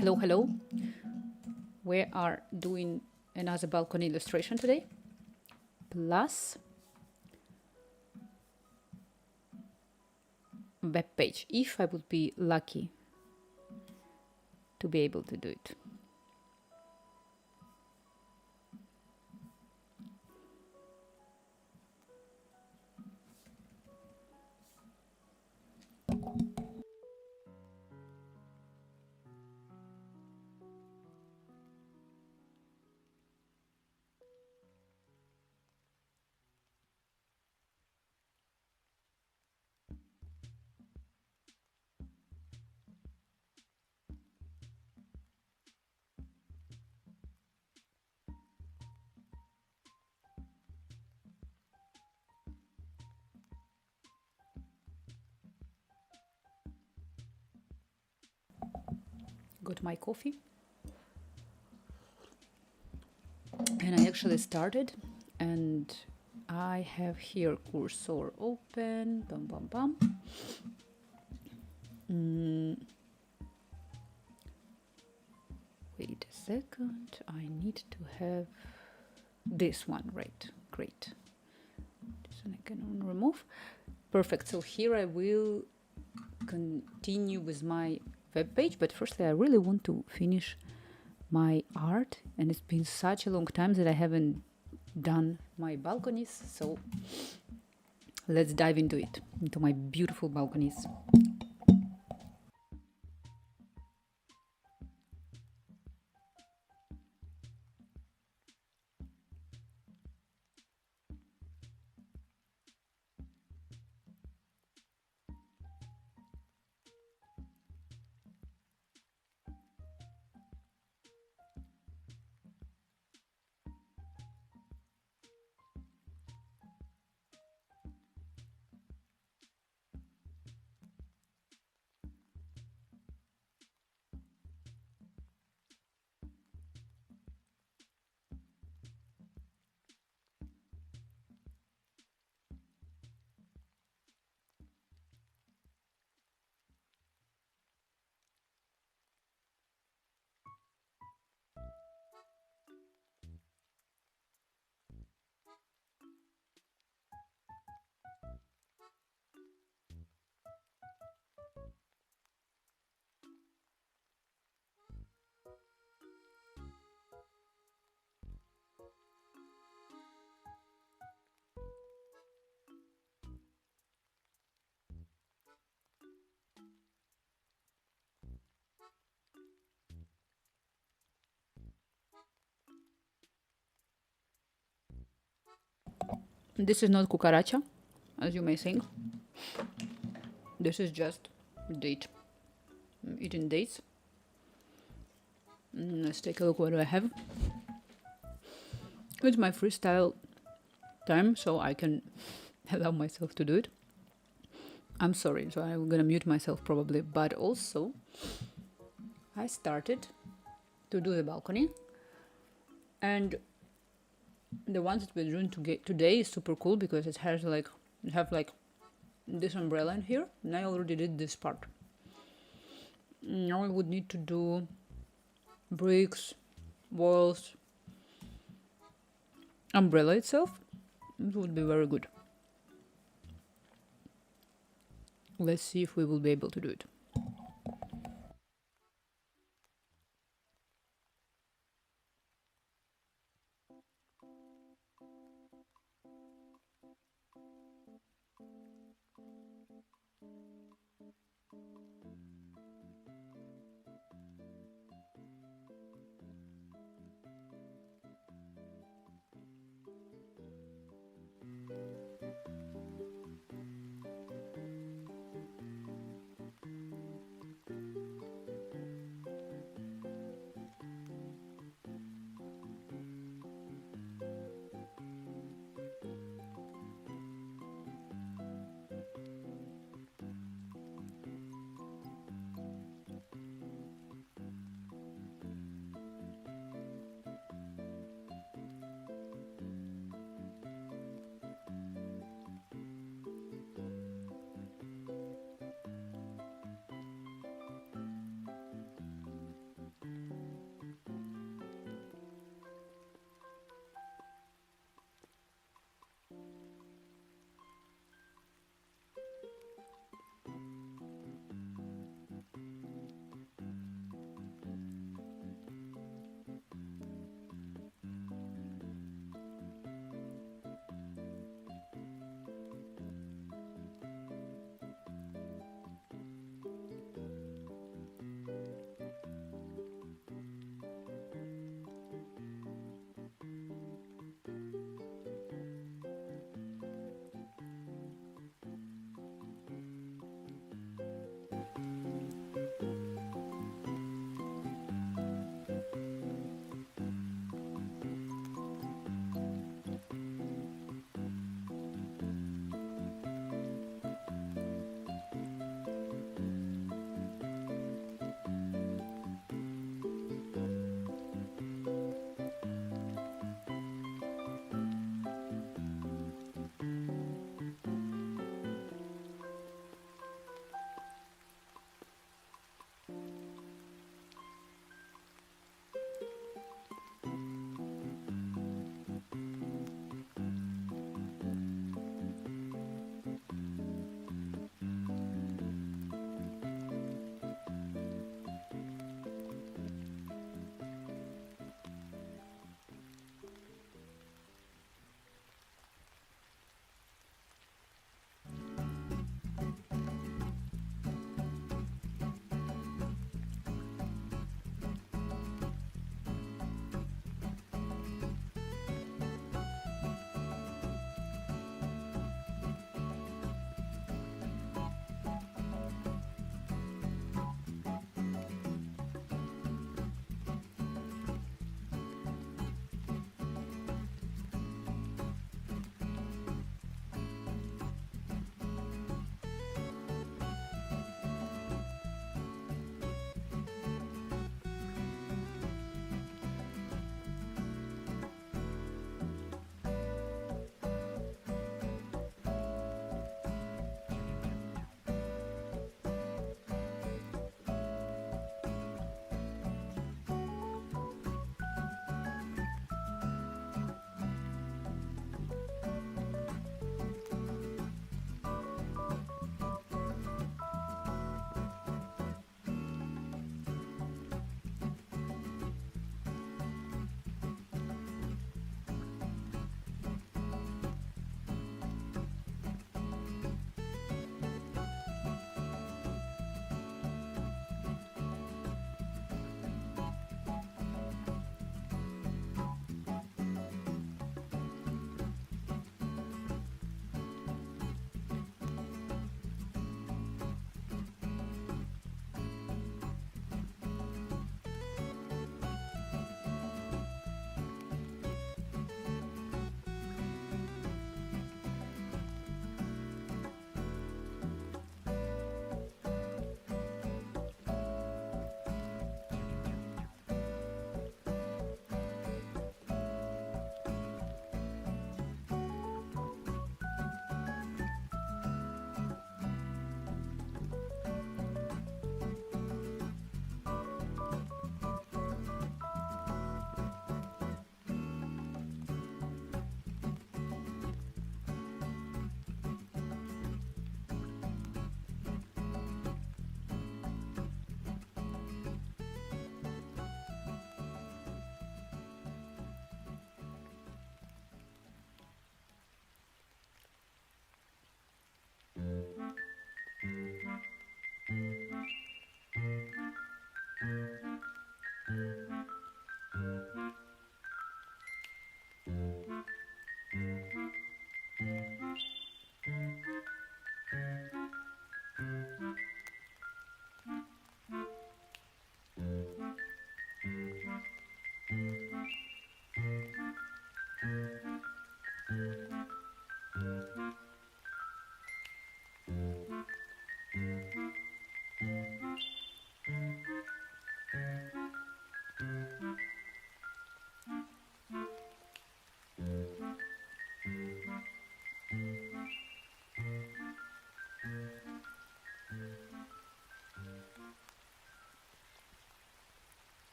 Hello, hello. We are doing another balcony illustration today. Plus web page, if I would be lucky to be able to do it. Got my coffee. And I actually started, and I have here cursor open. Bum, bum, bum. Wait a second. I need to have this one, right? Great. This one I can remove. Perfect. So here I will continue with my web page, but firstly I really want to finish my art, and it's been such a long time that I haven't done my balconies, so let's dive into it, into my beautiful balconies. This is not cucaracha, as you may think. This is just date. I'm eating dates. Let's take a look what I have. It's my freestyle time, so I can allow myself to do it. I'm sorry, so I'm gonna mute myself probably, but also I started to do the balcony, and the ones that we're doing today is super cool because it has like this umbrella in here, and I already did this part. Now I would need to do bricks, walls, umbrella itself. It would be very good. Let's see if we will be able to do it.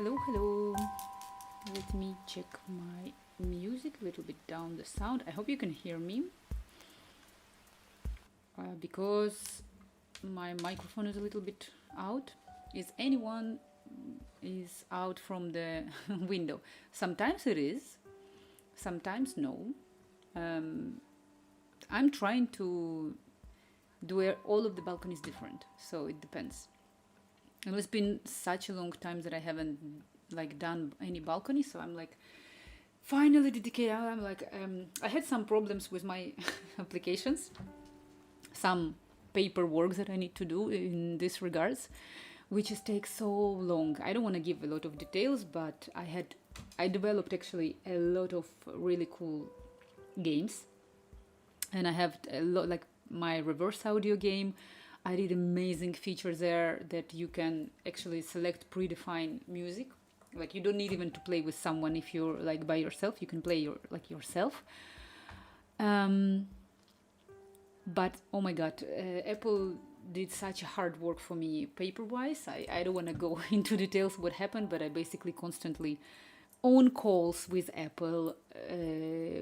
Hello, hello. Let me check my music a little bit down the sound. I hope you can hear me. Because my microphone is a little bit out. Is anyone is out from the window? Sometimes it is, sometimes no. I'm trying to do all of the balconies different, so it depends. And it's been such a long time that I haven't like done any balcony, so I'm like finally dedicated. I'm like I had some problems with my applications, some paperwork that I need to do in this regards, which just takes so long. I don't want to give a lot of details, but I developed actually a lot of really cool games, and I have a lot, like my reverse audio game. I did amazing features there that you can actually select predefined music. Like you don't need even to play with someone if you're like by yourself. You can play yourself. But oh my god, Apple did such hard work for me paper-wise. I don't want to go into details what happened, but I basically constantly on calls with Apple,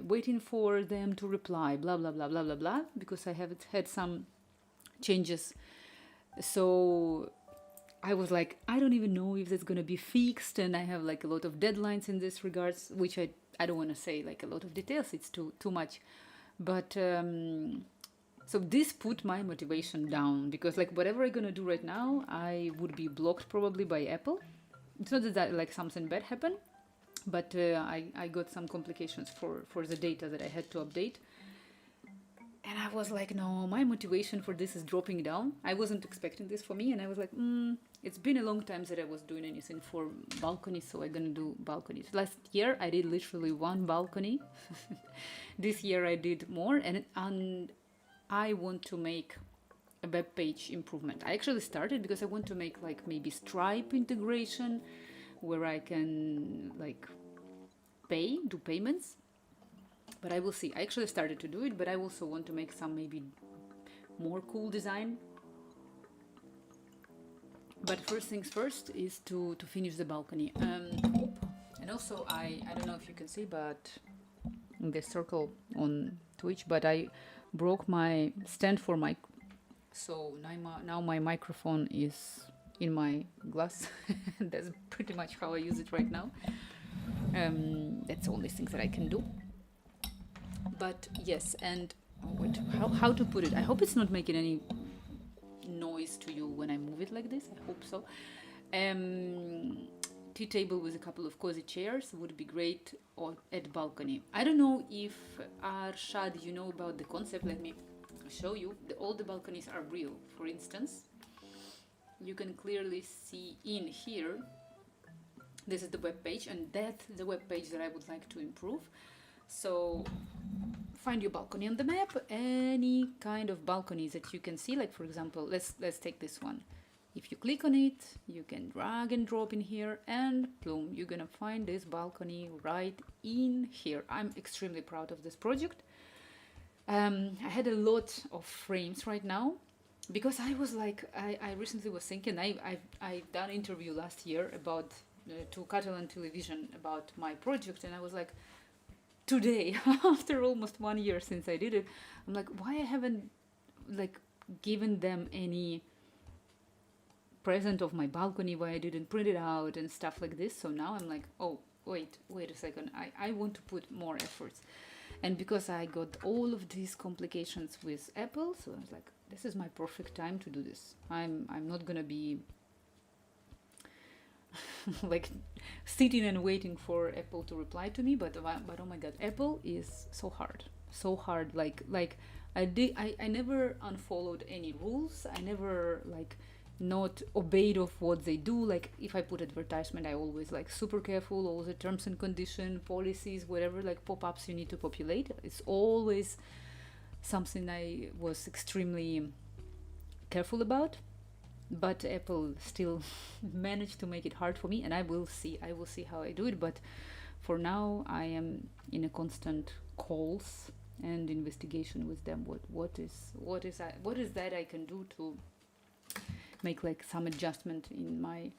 waiting for them to reply, blah blah blah blah blah blah, because I have had some changes. So I was like, I don't even know if that's gonna be fixed, and I have like a lot of deadlines in this regards, which I don't want to say like a lot of details. It's too much, but so this put my motivation down, because like whatever I'm gonna do right now, I would be blocked probably by Apple. It's not that like something bad happened, but I got some complications for the data that I had to update. And I was like, no, my motivation for this is dropping down. I wasn't expecting this for me, and I was like, it's been a long time that I was doing anything for balconies, so I'm gonna do balconies. Last year I did literally one balcony. This year I did more, and I want to make a web page improvement. I actually started because I want to make like maybe Stripe integration, where I can like do payments. But I will see. I actually started to do it, but I also want to make some maybe more cool design. But first things first is to finish the balcony. And also I don't know if you can see, but in the circle on Twitch, but I broke my stand for my, so now my microphone is in my glass. That's pretty much how I use it right now. That's the only thing that I can do. But yes, and wait, how to put it? I hope it's not making any noise to you when I move it like this. I hope so. Tea table with a couple of cozy chairs would be great at balcony. I don't know if Arshad, you know about the concept. Let me show you. All the balconies are real. For instance, you can clearly see in here. This is the web page, and that's the web page that I would like to improve. So find your balcony on the map, any kind of balcony that you can see. Like for example, let's take this one. If you click on it, you can drag and drop in here, and boom, you're gonna find this balcony right in here. I'm extremely proud of this project. I had a lot of frames right now, because I was like, I recently was thinking, I done an interview last year about to Catalan television about my project, and I was like, today, after almost 1 year since I did it, I'm like, why I haven't like given them any present of my balcony, why I didn't print it out and stuff like this. So now I'm like, oh, wait a second, I want to put more efforts. And because I got all of these complications with Apple, so I was like, this is my perfect time to do this. I'm not gonna be like sitting and waiting for Apple to reply to me, but oh my god, Apple is so hard. Like I never unfollowed any rules. I never like not obeyed of what they do. Like if I put advertisement, I always like super careful, all the terms and condition policies, whatever like pop-ups you need to populate. It's always something I was extremely careful about. But Apple still managed to make it hard for me, and I will see how I do it. But for now, I am in a constant calls and investigation with them. What is that I can do to make like some adjustment in my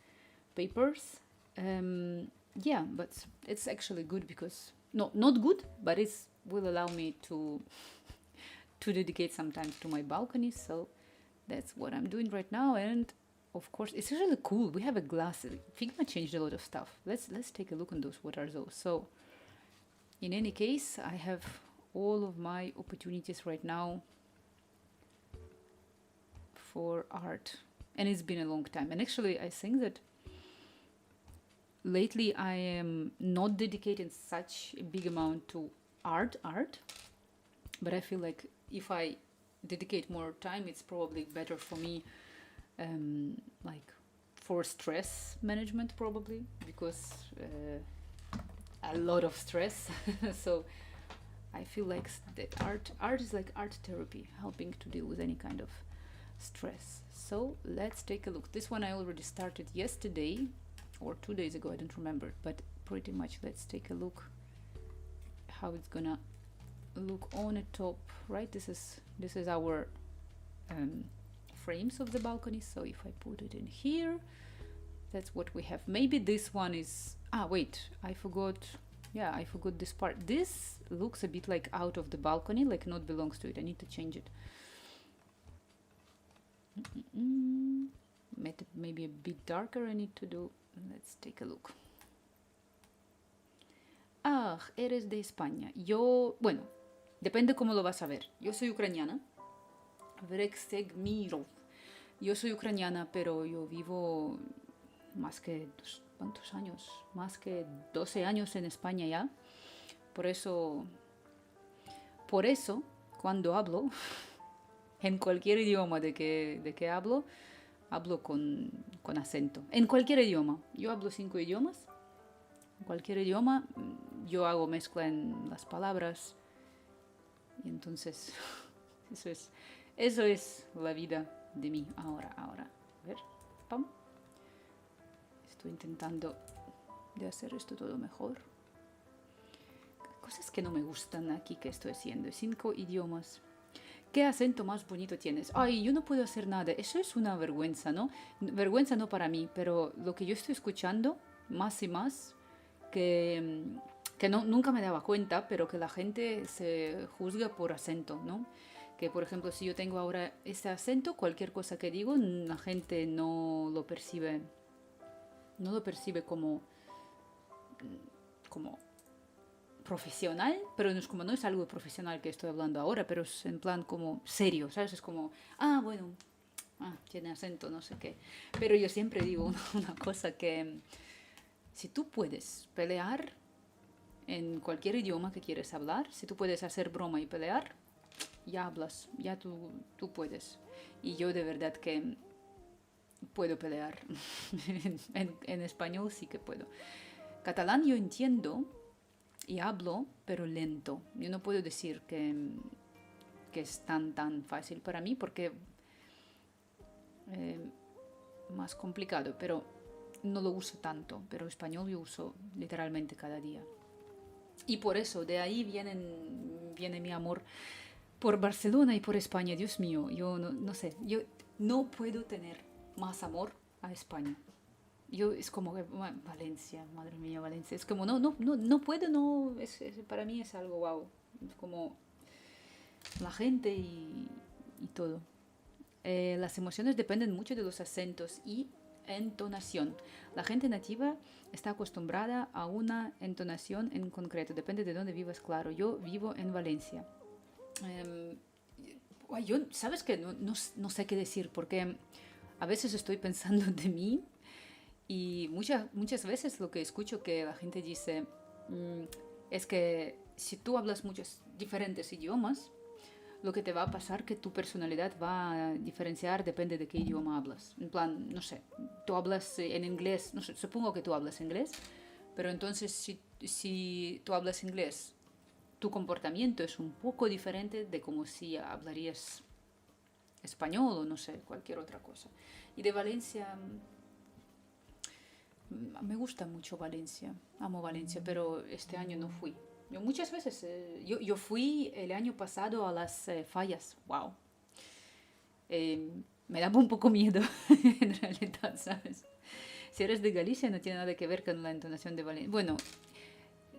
papers. Yeah, but it's actually good because not good, but it will allow me to dedicate some time to my balcony. So that's what I'm doing right now. And of course, it's really cool. We have a glass. Figma changed a lot of stuff. Let's take a look on those. What are those? So in any case, I have all of my opportunities right now for art, and it's been a long time. And actually, I think that lately I am not dedicating such a big amount to art, but I feel like if I dedicate more time, it's probably better for me, like for stress management, probably, because a lot of stress. So I feel like that art is like art therapy, helping to deal with any kind of stress. So let's take a look. This one I already started yesterday or 2 days ago, I don't remember, but pretty much let's take a look how it's gonna look on the top. Right, this is our frames of the balcony. So if I put it in here, that's what we have. Maybe this one is, wait, I forgot this part. This looks a bit like out of the balcony, like not belongs to it. I need to change it. Maybe a bit darker I need to do. Let's take a look. Eres de España. Yo, bueno, depende cómo lo vas a ver. Yo soy ucraniana. Vibecoding. Yo soy ucraniana, pero yo vivo más que ¿cuántos años? Más que 12 años en España ya. Por eso, cuando hablo, en cualquier idioma de que hablo con acento. En cualquier idioma. Yo hablo 5 idiomas. En cualquier idioma yo hago mezcla en las palabras. Y entonces, eso es la vida de mí ahora. A ver, pam. Estoy intentando de hacer esto todo mejor. Cosas que no me gustan aquí que estoy haciendo. 5 idiomas. ¿Qué acento más bonito tienes? Ay, yo no puedo hacer nada. Eso es una vergüenza, ¿no? Vergüenza no para mí, pero lo que yo estoy escuchando más y más, que nunca me daba cuenta, pero que la gente se juzga por acento, ¿no? Que, por ejemplo, si yo tengo ahora este acento, cualquier cosa que digo, la gente no lo percibe como profesional, pero no es algo profesional que estoy hablando ahora, pero es en plan como serio, ¿sabes? Es como, bueno, tiene acento, no sé qué. Pero yo siempre digo una cosa, que si tú puedes pelear en cualquier idioma que quieres hablar, si tú puedes hacer broma y pelear, ya hablas, ya tú puedes. Y yo de verdad que puedo pelear. en español sí que puedo. Catalán yo entiendo y hablo, pero lento. Yo no puedo decir que es tan fácil para mí, porque más complicado, pero no lo uso tanto. Pero español yo uso literalmente cada día. Y por eso, de ahí viene mi amor por Barcelona y por España. Dios mío, yo no sé, yo no puedo tener más amor a España. Yo es como que Valencia, madre mía, Valencia, es como no puedo, para mí es algo wow, es como la gente y todo. Las emociones dependen mucho de los acentos y entonación. La gente nativa está acostumbrada a una entonación en concreto, depende de dónde vivas, claro. Yo vivo en Valencia. Yo, ¿sabes qué? No sé qué decir, porque a veces estoy pensando de mí. Y muchas veces lo que escucho que la gente dice es que si tú hablas muchos diferentes idiomas, lo que te va a pasar que tu personalidad va a diferenciar, depende de qué idioma hablas. En plan, no sé, tú hablas en inglés, no sé, supongo que tú hablas inglés, pero entonces si tú hablas inglés, tu comportamiento es un poco diferente de como si hablarías español o no sé, cualquier otra cosa. Y de Valencia, me gusta mucho Valencia, amo Valencia, pero este año no fui. Yo muchas veces, yo fui el año pasado a las fallas, wow. Me daba un poco miedo, en realidad, ¿sabes? si eres de Galicia no tiene nada que ver con la entonación de Valencia. Bueno,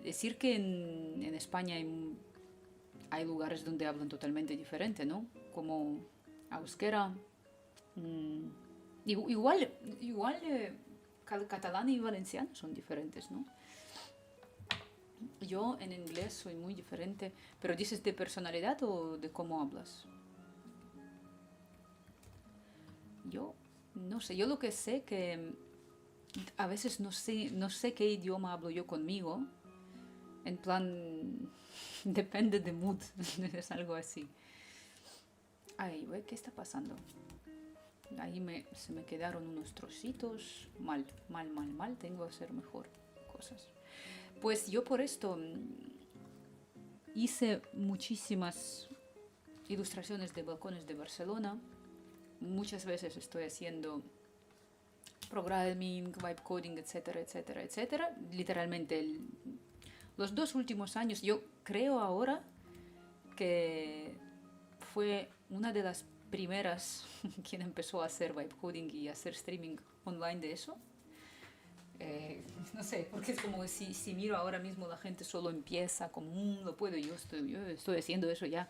decir que en España hay lugares donde hablan totalmente diferente, ¿no? Como euskera. mm, igual catalán y valenciano son diferentes, ¿no? Yo en inglés soy muy diferente, pero ¿dices de personalidad o de cómo hablas? Yo no sé, yo lo que sé que a veces no sé qué idioma hablo yo conmigo, en plan, depende de mood, es algo así. Ay, güey, ¿qué está pasando? Ahí se me quedaron unos trocitos, mal, mal, mal, mal, tengo que hacer mejor cosas. Pues yo por esto hice muchísimas ilustraciones de balcones de Barcelona. Muchas veces estoy haciendo programming, Vibecoding, etcétera, etcétera, etcétera. Literalmente los 2 últimos años, yo creo ahora que fue una de las primeras quien empezó a hacer Vibecoding y a hacer streaming online de eso. No sé, porque es como si miro ahora mismo la gente solo empieza como, lo puedo, yo estoy haciendo eso ya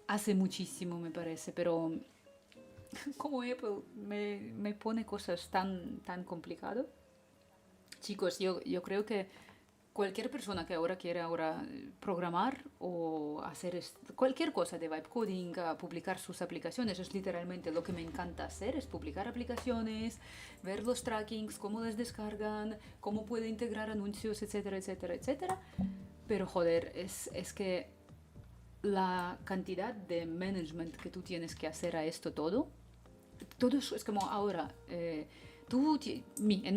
hace muchísimo me parece, pero como Apple me pone cosas tan complicadas. Chicos, yo creo que cualquier persona que ahora quiera programar o hacer cualquier cosa de vibe coding, publicar sus aplicaciones, es literalmente lo que me encanta hacer, es publicar aplicaciones, ver los trackings, cómo las descargan, cómo puede integrar anuncios, etcétera, etcétera, etcétera. Pero joder, es que la cantidad de management que tú tienes que hacer a esto todo eso es como ahora, en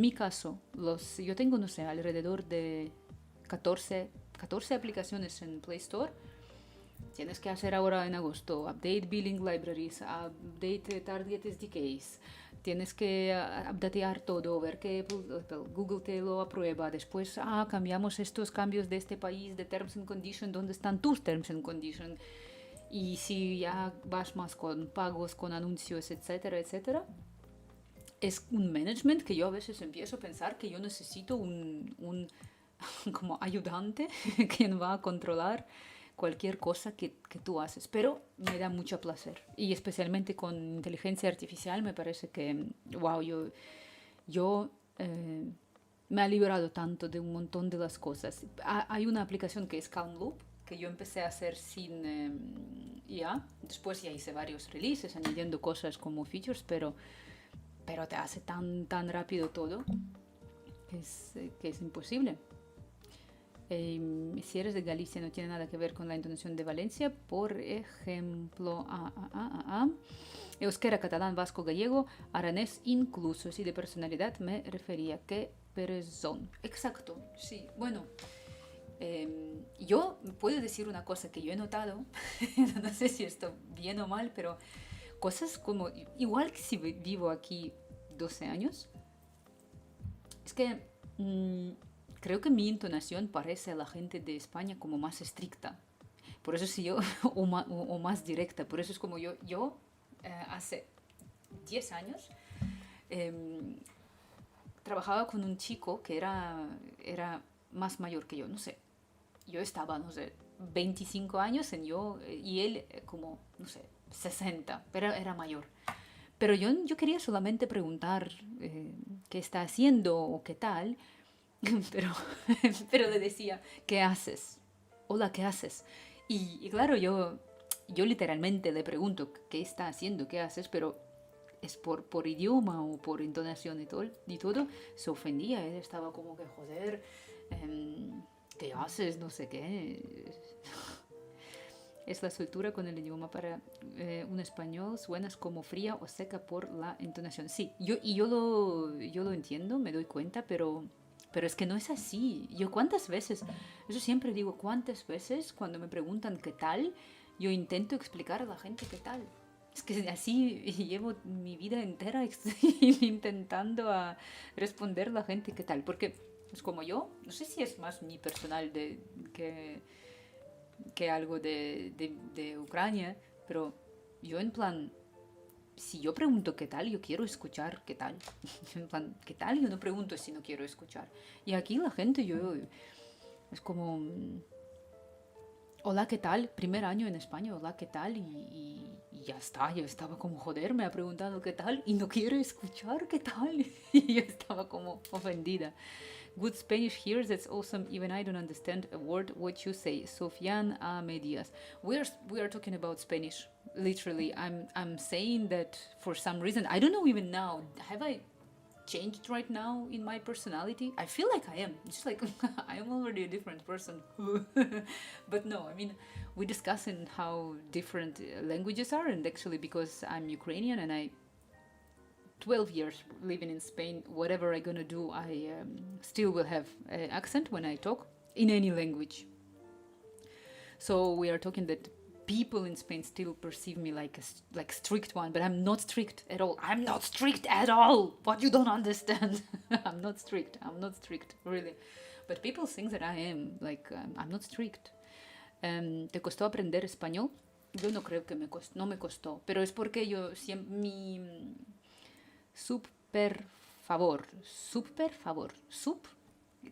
mi caso, yo tengo, no sé, alrededor de 14 aplicaciones en Play Store. Tienes que hacer ahora en agosto update billing libraries, update target SDKs. Tienes que updatear todo, ver que Google te lo aprueba. Después cambiamos estos cambios de este país de Terms and Conditions. ¿Dónde están tus Terms and Conditions? Y si ya vas más con pagos, con anuncios, etcétera, etcétera, es un management que yo a veces empiezo a pensar que yo necesito un como ayudante quien va a controlar cualquier cosa que tú haces. Pero me da mucho placer. Y especialmente con inteligencia artificial me parece que, wow, yo me ha liberado tanto de un montón de las cosas. Hay una aplicación que es Calm Loop, que yo empecé a hacer sin IA. Después ya hice varios releases añadiendo cosas como features, pero te hace tan rápido todo que es imposible. Si eres de Galicia no tiene nada que ver con la entonación de Valencia. Por ejemplo, euskera, catalán, vasco, gallego, aranés incluso. Si de personalidad me refería. ¿Qué persona? Exacto, sí. Bueno, yo puedo decir una cosa que yo he notado. No sé si esto bien o mal, pero cosas como, igual que si vivo aquí 12 años, es que creo que mi entonación parece a la gente de España como más estricta. Por eso sí yo, o más directa. Por eso es como yo hace 10 años trabajaba con un chico que era más mayor que yo, no sé. Yo estaba, no sé, 25 años y él como, no sé, 60, pero era mayor. Pero yo quería solamente preguntar qué está haciendo o qué tal, pero le decía, ¿qué haces? Hola, ¿qué haces? Y claro, yo literalmente le pregunto, ¿qué está haciendo? ¿Qué haces? Pero es por idioma o por entonación y todo, se ofendía. Él estaba como que, joder, ¿qué haces? No sé qué. Es la soltura con el idioma para un español. Suenas como fría o seca por la entonación. Sí, yo lo entiendo, me doy cuenta, pero es que no es así. Yo eso siempre digo, cuántas veces cuando me preguntan qué tal, yo intento explicar a la gente qué tal. Es que así llevo mi vida entera intentando responder a la gente qué tal. Porque es como yo, no sé si es más mi personal que algo de Ucrania, pero yo en plan, si yo pregunto qué tal, yo quiero escuchar qué tal. En plan, ¿qué tal? Yo no pregunto si no quiero escuchar. Y aquí la gente, es como, hola, ¿qué tal? Primer año en España, hola, ¿qué tal? Y ya está, yo estaba como, joder, me ha preguntado qué tal y no quiero escuchar qué tal. Y yo estaba como ofendida. Good Spanish here, that's awesome. Even I don't understand a word what you say. Sofian a medias. We are talking about Spanish. Literally, I'm saying that for some reason. I don't know even now. Have I changed right now in my personality? I feel like I am. It's like I am already a different person. But no, I mean, we discussing how different languages are, and actually because I'm Ukrainian and I 12 years living in Spain, whatever I'm gonna do, I still will have an accent when I talk in any language. So we are talking that people in Spain still perceive me like like strict one, but I'm not strict at all. I'm not strict at all. What you don't understand? I'm not strict. I'm not strict, really. But people think that I am like I'm not strict. ¿Te costó aprender español? Yo no creo que no me costó, pero es porque yo siempre super favor. ¿Sup?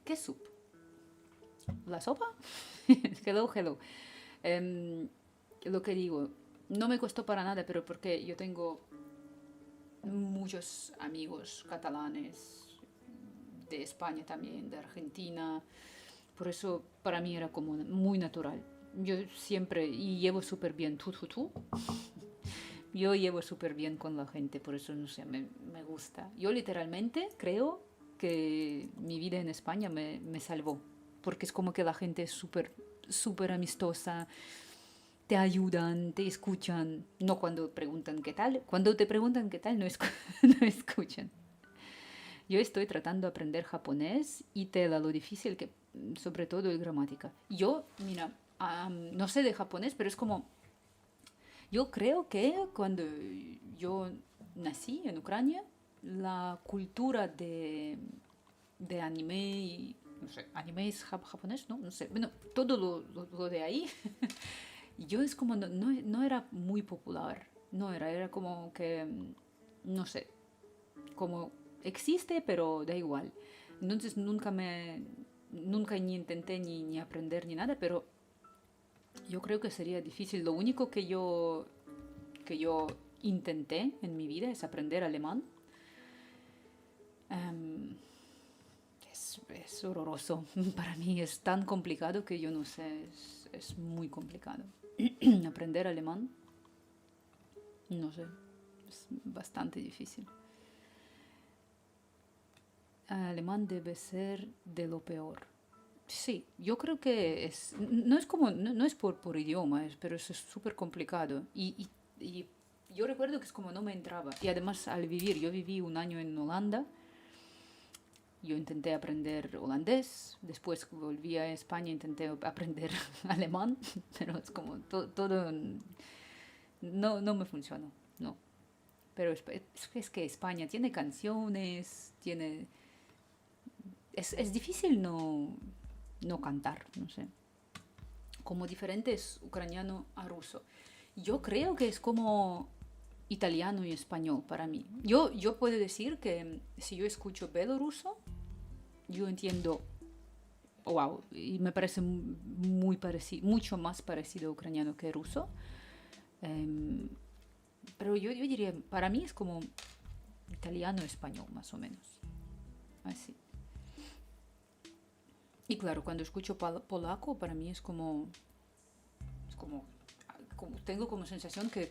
¿Qué sup? ¿La sopa? Hello, hello. Lo que digo, no me costó para nada, pero porque yo tengo muchos amigos catalanes, de España también, de Argentina. Por eso para mí era como muy natural. Yo siempre, y llevo súper bien, tú. Yo llevo súper bien con la gente, por eso, no sé, me gusta. Yo literalmente creo que mi vida en España me salvó, porque es como que la gente es súper amistosa, te ayudan, te escuchan, no cuando preguntan qué tal, cuando te preguntan qué tal no no escuchan. Yo estoy tratando de aprender japonés y tela lo difícil que, sobre todo, es gramática. Yo, mira, no sé de japonés, pero es como... Yo creo que cuando yo nací en Ucrania, la cultura de anime, y, no sé, anime es japonés, ¿no? No sé, bueno, todo lo de ahí, yo es como, no era muy popular, no era como que, no sé, como existe, pero da igual. Entonces nunca ni intenté ni aprender ni nada, pero yo creo que sería difícil. Lo único que yo intenté en mi vida es aprender alemán. Es horroroso. Para mí es tan complicado que yo no sé, es muy complicado. Aprender alemán, no sé, es bastante difícil. Alemán debe ser de lo peor. Sí, yo creo que no es como, no es por idioma, pero es súper complicado. Y yo recuerdo que es como no me entraba. Y además yo viví un año en Holanda, yo intenté aprender holandés, después volví a España, intenté aprender alemán, pero es como todo no me funcionó, no. Pero es que España tiene canciones, es difícil no cantar, no sé. Como diferente es ucraniano a ruso. Yo creo que es como italiano y español para mí. Yo puedo decir que si yo escucho bielorruso, yo entiendo, wow, y me parece mucho más parecido a ucraniano que ruso. Pero yo diría, para mí es como italiano-español, más o menos. Así. Y claro, cuando escucho polaco, para mí es como tengo como sensación que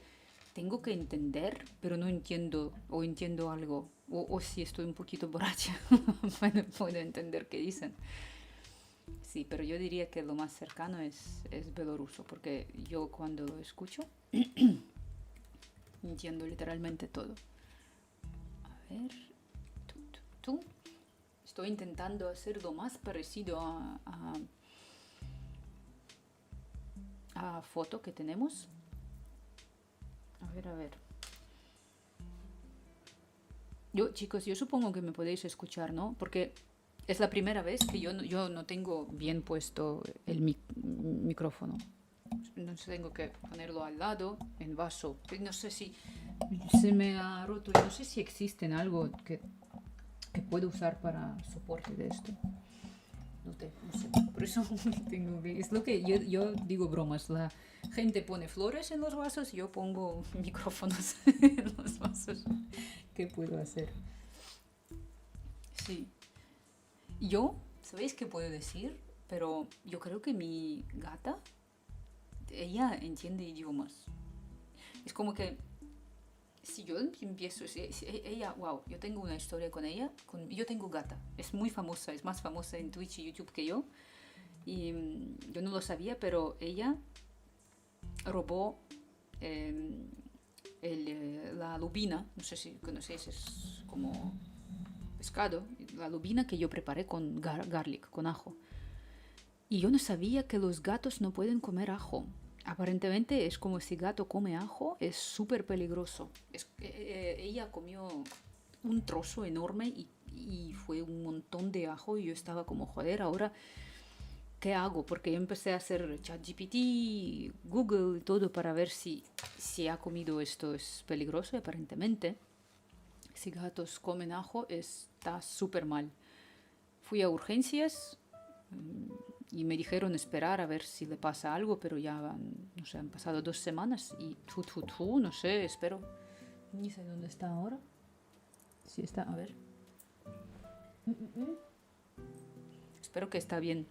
tengo que entender, pero no entiendo, o entiendo algo, o si estoy un poquito borracha, puedo entender qué dicen. Sí, pero yo diría que lo más cercano es bielorruso, porque yo cuando lo escucho entiendo literalmente todo. A ver, tú. Estoy intentando hacer lo más parecido a foto que tenemos. A ver. Chicos, yo supongo que me podéis escuchar, ¿no? Porque es la primera vez que yo no tengo bien puesto el micrófono. Entonces tengo que ponerlo al lado, en vaso. No sé si Se me ha roto. No sé si existen algo que puedo usar para soporte de esto. No sé. Por eso tengo que... Es lo que yo digo bromas. La gente pone flores en los vasos, yo pongo micrófonos en los vasos. ¿Qué puedo hacer? Sí. Yo, ¿sabéis qué puedo decir? Pero yo creo que mi gata, ella entiende idiomas. Es como que si yo empiezo, si ella, wow, yo tengo una historia con ella, yo tengo gata, es muy famosa, es más famosa en Twitch y YouTube que yo, y yo no lo sabía, pero ella robó la lubina, no sé si conocéis, es como pescado, la lubina que yo preparé con garlic, con ajo. Y yo no sabía que los gatos no pueden comer ajo. Aparentemente es como si gato come ajo, es súper peligroso. Ella comió un trozo enorme y fue un montón de ajo y yo estaba como, joder, ahora, ¿qué hago? Porque yo empecé a hacer ChatGPT, Google y todo para ver si ha comido esto es peligroso y aparentemente si gatos comen ajo está súper mal. Fui a urgencias y me dijeron esperar a ver si le pasa algo, pero ya no sé, han pasado 2 semanas y no sé, espero. Ni sé dónde está ahora. Sí está, a ver. Espero que está bien.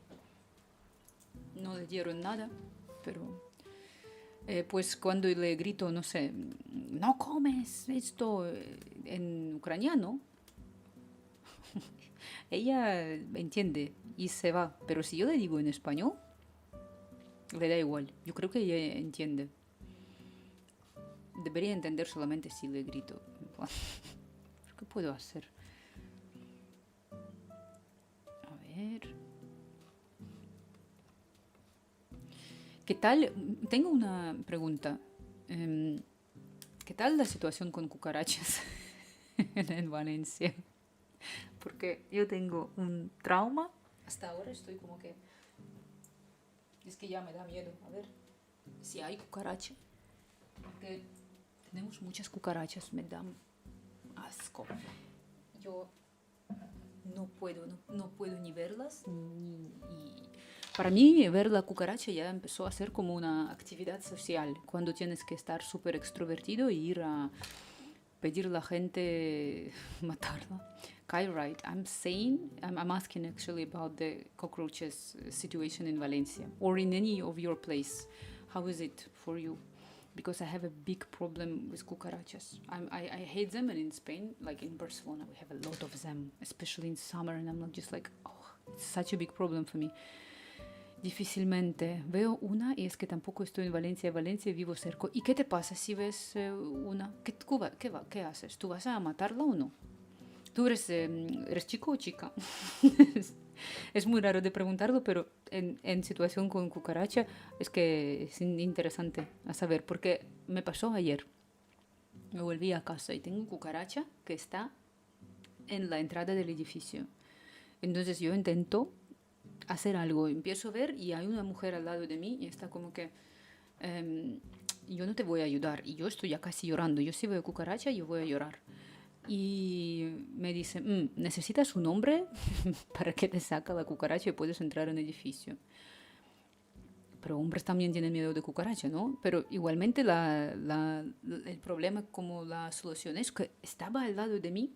No le dieron nada, pero pues cuando le grito, no sé, no comes esto en ucraniano, ella entiende y se va. Pero si yo le digo en español, le da igual. Yo creo que ella entiende. Debería entender solamente si le grito. ¿Qué puedo hacer? A ver. ¿Qué tal? Tengo una pregunta. ¿Qué tal la situación con cucarachas en Valencia? Porque yo tengo un trauma. Hasta ahora estoy como que... Es que ya me da miedo. A ver si hay cucaracha. Porque tenemos muchas cucarachas. Me dan asco. Yo no puedo ni verlas. Para mí ver la cucaracha ya empezó a ser como una actividad social. Cuando tienes que estar súper extrovertido y ir a pedir a la gente matarla. Kai, right, I'm asking actually about the cockroaches situation in Valencia or in any of your place. How is it for you? Because I have a big problem with cucarachas. I hate them, and in Spain, like in Barcelona, we have a lot of them, especially in summer, and I'm not just like, oh, it's such a big problem for me. Difícilmente. Veo una y es que tampoco estoy en Valencia. En Valencia vivo cerca. ¿Y qué te pasa si ves una? ¿Qué haces? ¿Tú vas a matarla o no? ¿Tú eres chico o chica? Es muy raro de preguntarlo, pero en situación con cucaracha es que es interesante a saber. Porque me pasó ayer. Me volví a casa y tengo cucaracha que está en la entrada del edificio. Entonces yo intento hacer algo. Empiezo a ver y hay una mujer al lado de mí y está como que yo no te voy a ayudar. Y yo estoy ya casi llorando. Yo si veo cucaracha, yo voy a llorar. Y me dice, ¿necesitas un hombre para que te saca la cucaracha y puedes entrar en el edificio? Pero hombres también tienen miedo de cucaracha, ¿no? Pero igualmente el problema, como la solución es que estaba al lado de mí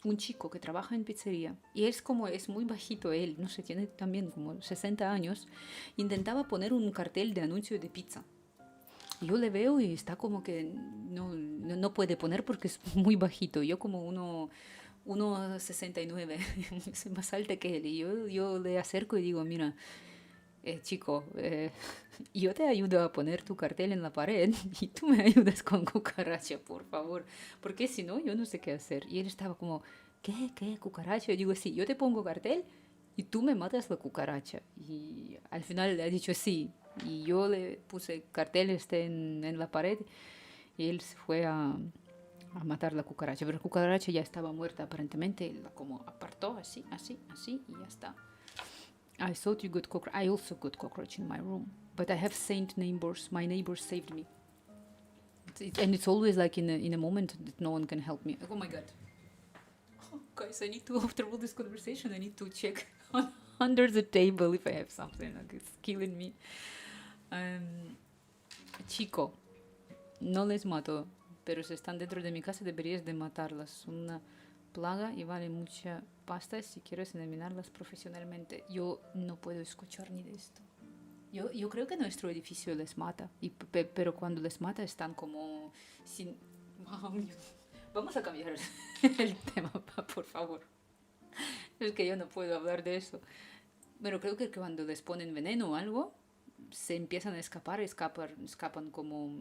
un chico que trabaja en pizzería y es muy bajito él, no sé, tiene también como 60 años, intentaba poner un cartel de anuncio de pizza. Y yo le veo y está como que no puede poner porque es muy bajito. Yo como 1,69, soy más alta que él. Y yo le acerco y digo, mira, chico, yo te ayudo a poner tu cartel en la pared y tú me ayudas con cucaracha, por favor, porque si no, yo no sé qué hacer. Y él estaba como, ¿qué? ¿Cucaracha? Yo digo, sí, yo te pongo cartel y tú me matas la cucaracha. Y al final le ha dicho sí. Y yo le puse cartel en la pared y él se fue a matar la cucaracha. Pero la cucaracha ya estaba muerta aparentemente. Él la como apartó así y ya está. I thought you got cockroach. I also got cockroach in my room, but I have saint neighbors. My neighbors saved me. And it's always like in a moment that no one can help me. Oh my god. Oh, guys, I need to, after all this conversation, I need to check under the table if I have something. Like, it's killing me. Chico, no les mato, pero si están dentro de mi casa deberías de matarlas. Son una plaga y vale mucha pasta si quieres eliminarlas profesionalmente. Yo no puedo escuchar ni de esto. Yo creo que nuestro edificio les mata, pero cuando les mata están como sin... Vamos a cambiar el tema, por favor. Es que yo no puedo hablar de eso. Pero creo que cuando les ponen veneno o algo, se empiezan a escapan como...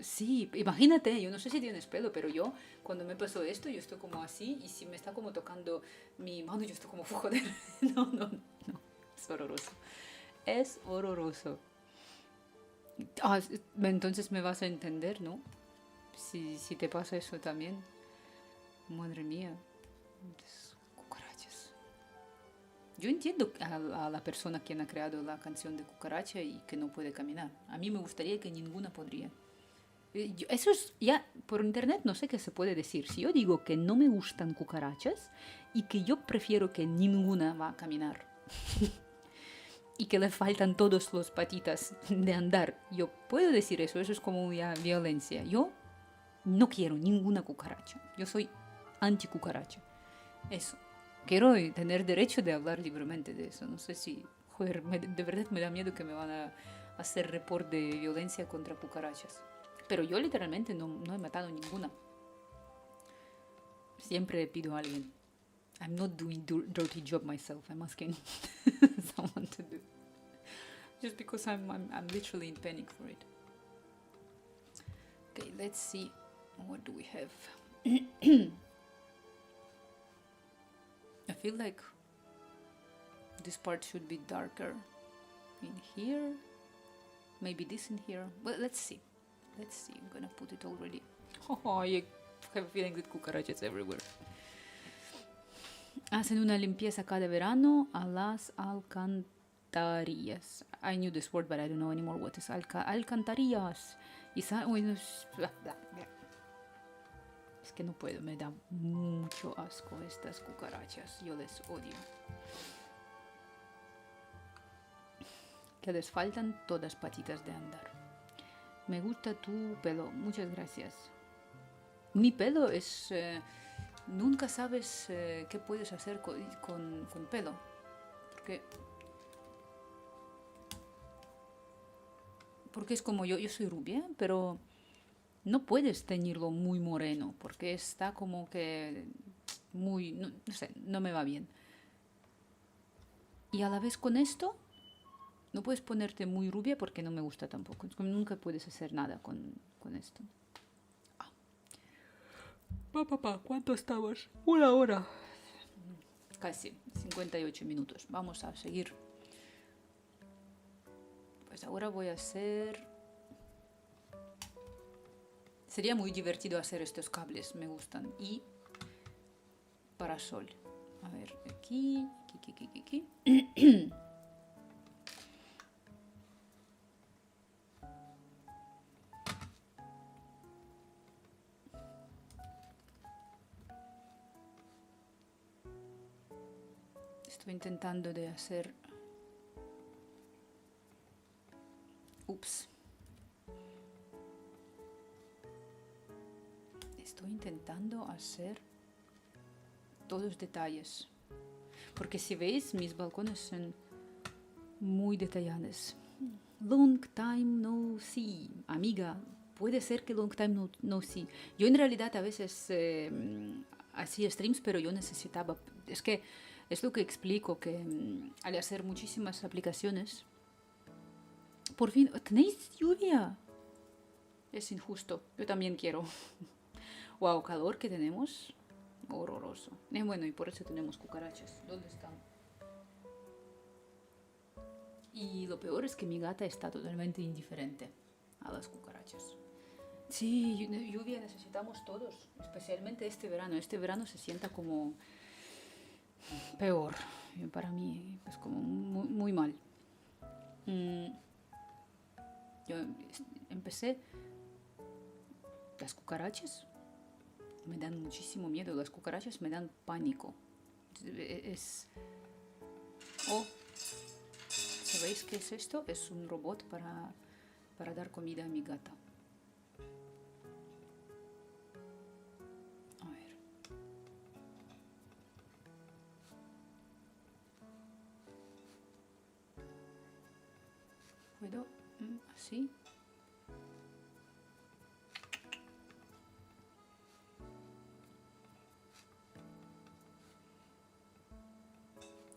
Sí, imagínate, yo no sé si tienes pelo, pero yo cuando me pasó esto, yo estoy como así y si me está como tocando mi mano, yo estoy como, joder, no, es horroroso. Es horroroso. Entonces me vas a entender, ¿no? Si te pasa eso también. Madre mía. Cucarachas. Yo entiendo a la persona quien ha creado la canción de cucaracha y que no puede caminar. A mí me gustaría que ninguna podría. Eso es ya por internet, no sé qué se puede decir. Si yo digo que no me gustan cucarachas y que yo prefiero que ninguna va a caminar y que le faltan todos los patitas de andar, yo puedo decir eso. Eso es como ya violencia. Yo no quiero ninguna cucaracha. Yo soy anti cucaracha. Eso. Quiero tener derecho de hablar libremente de eso. No sé si, joder, de verdad me da miedo que me van a hacer report de violencia contra cucarachas. Pero yo literalmente no he matado ninguna. Siempre pido a alguien. I'm not doing dirty job myself. I'm asking someone to do. Just because I'm literally in panic for it. Okay, let's see. What do we have? I feel like this part should be darker in here. Maybe this in here. Well, let's see. I'm gonna put it already. Oh, I have a feeling that cucarachas everywhere. Hacen una limpieza cada verano a las alcantarillas. I knew this word, but I don't know anymore what is alcantarillas. Es que no puedo, me da mucho asco estas cucarachas. Yo les odio. Que les faltan todas patitas de andar. Me gusta tu pelo, muchas gracias. Mi pelo es... nunca sabes qué puedes hacer con pelo. Porque es como yo soy rubia, pero no puedes teñirlo muy moreno, porque está como que muy... No sé, no me va bien. Y a la vez con esto... No puedes ponerte muy rubia porque no me gusta tampoco. Nunca puedes hacer nada con esto. Papá, ¿cuánto estamos? 1 hora. Casi, 58 minutos. Vamos a seguir. Pues ahora voy a hacer... Sería muy divertido hacer estos cables, me gustan. Y parasol. A ver, aquí. Estoy intentando de hacer... Ups. Estoy intentando hacer todos los detalles. Porque si veis, mis balcones son muy detallados. Long time no see. Amiga, puede ser que long time no see. Yo en realidad a veces hacía streams, pero yo necesitaba... Es que es lo que explico, que al hacer muchísimas aplicaciones... Por fin, ¿tenéis lluvia? Es injusto, yo también quiero. Wow, calor que tenemos, horroroso. Bueno, y por eso tenemos cucarachas. ¿Dónde están? Y lo peor es que mi gata está totalmente indiferente a las cucarachas. Sí, lluvia necesitamos todos, especialmente este verano. Este verano se sienta como peor. Para mí es como muy, muy mal. Yo empecé Las cucarachas me dan muchísimo miedo, las cucarachas me dan pánico. Oh, ¿sabéis qué es esto? Es un robot para dar comida a mi gata. A ver. ¿Puedo? Así.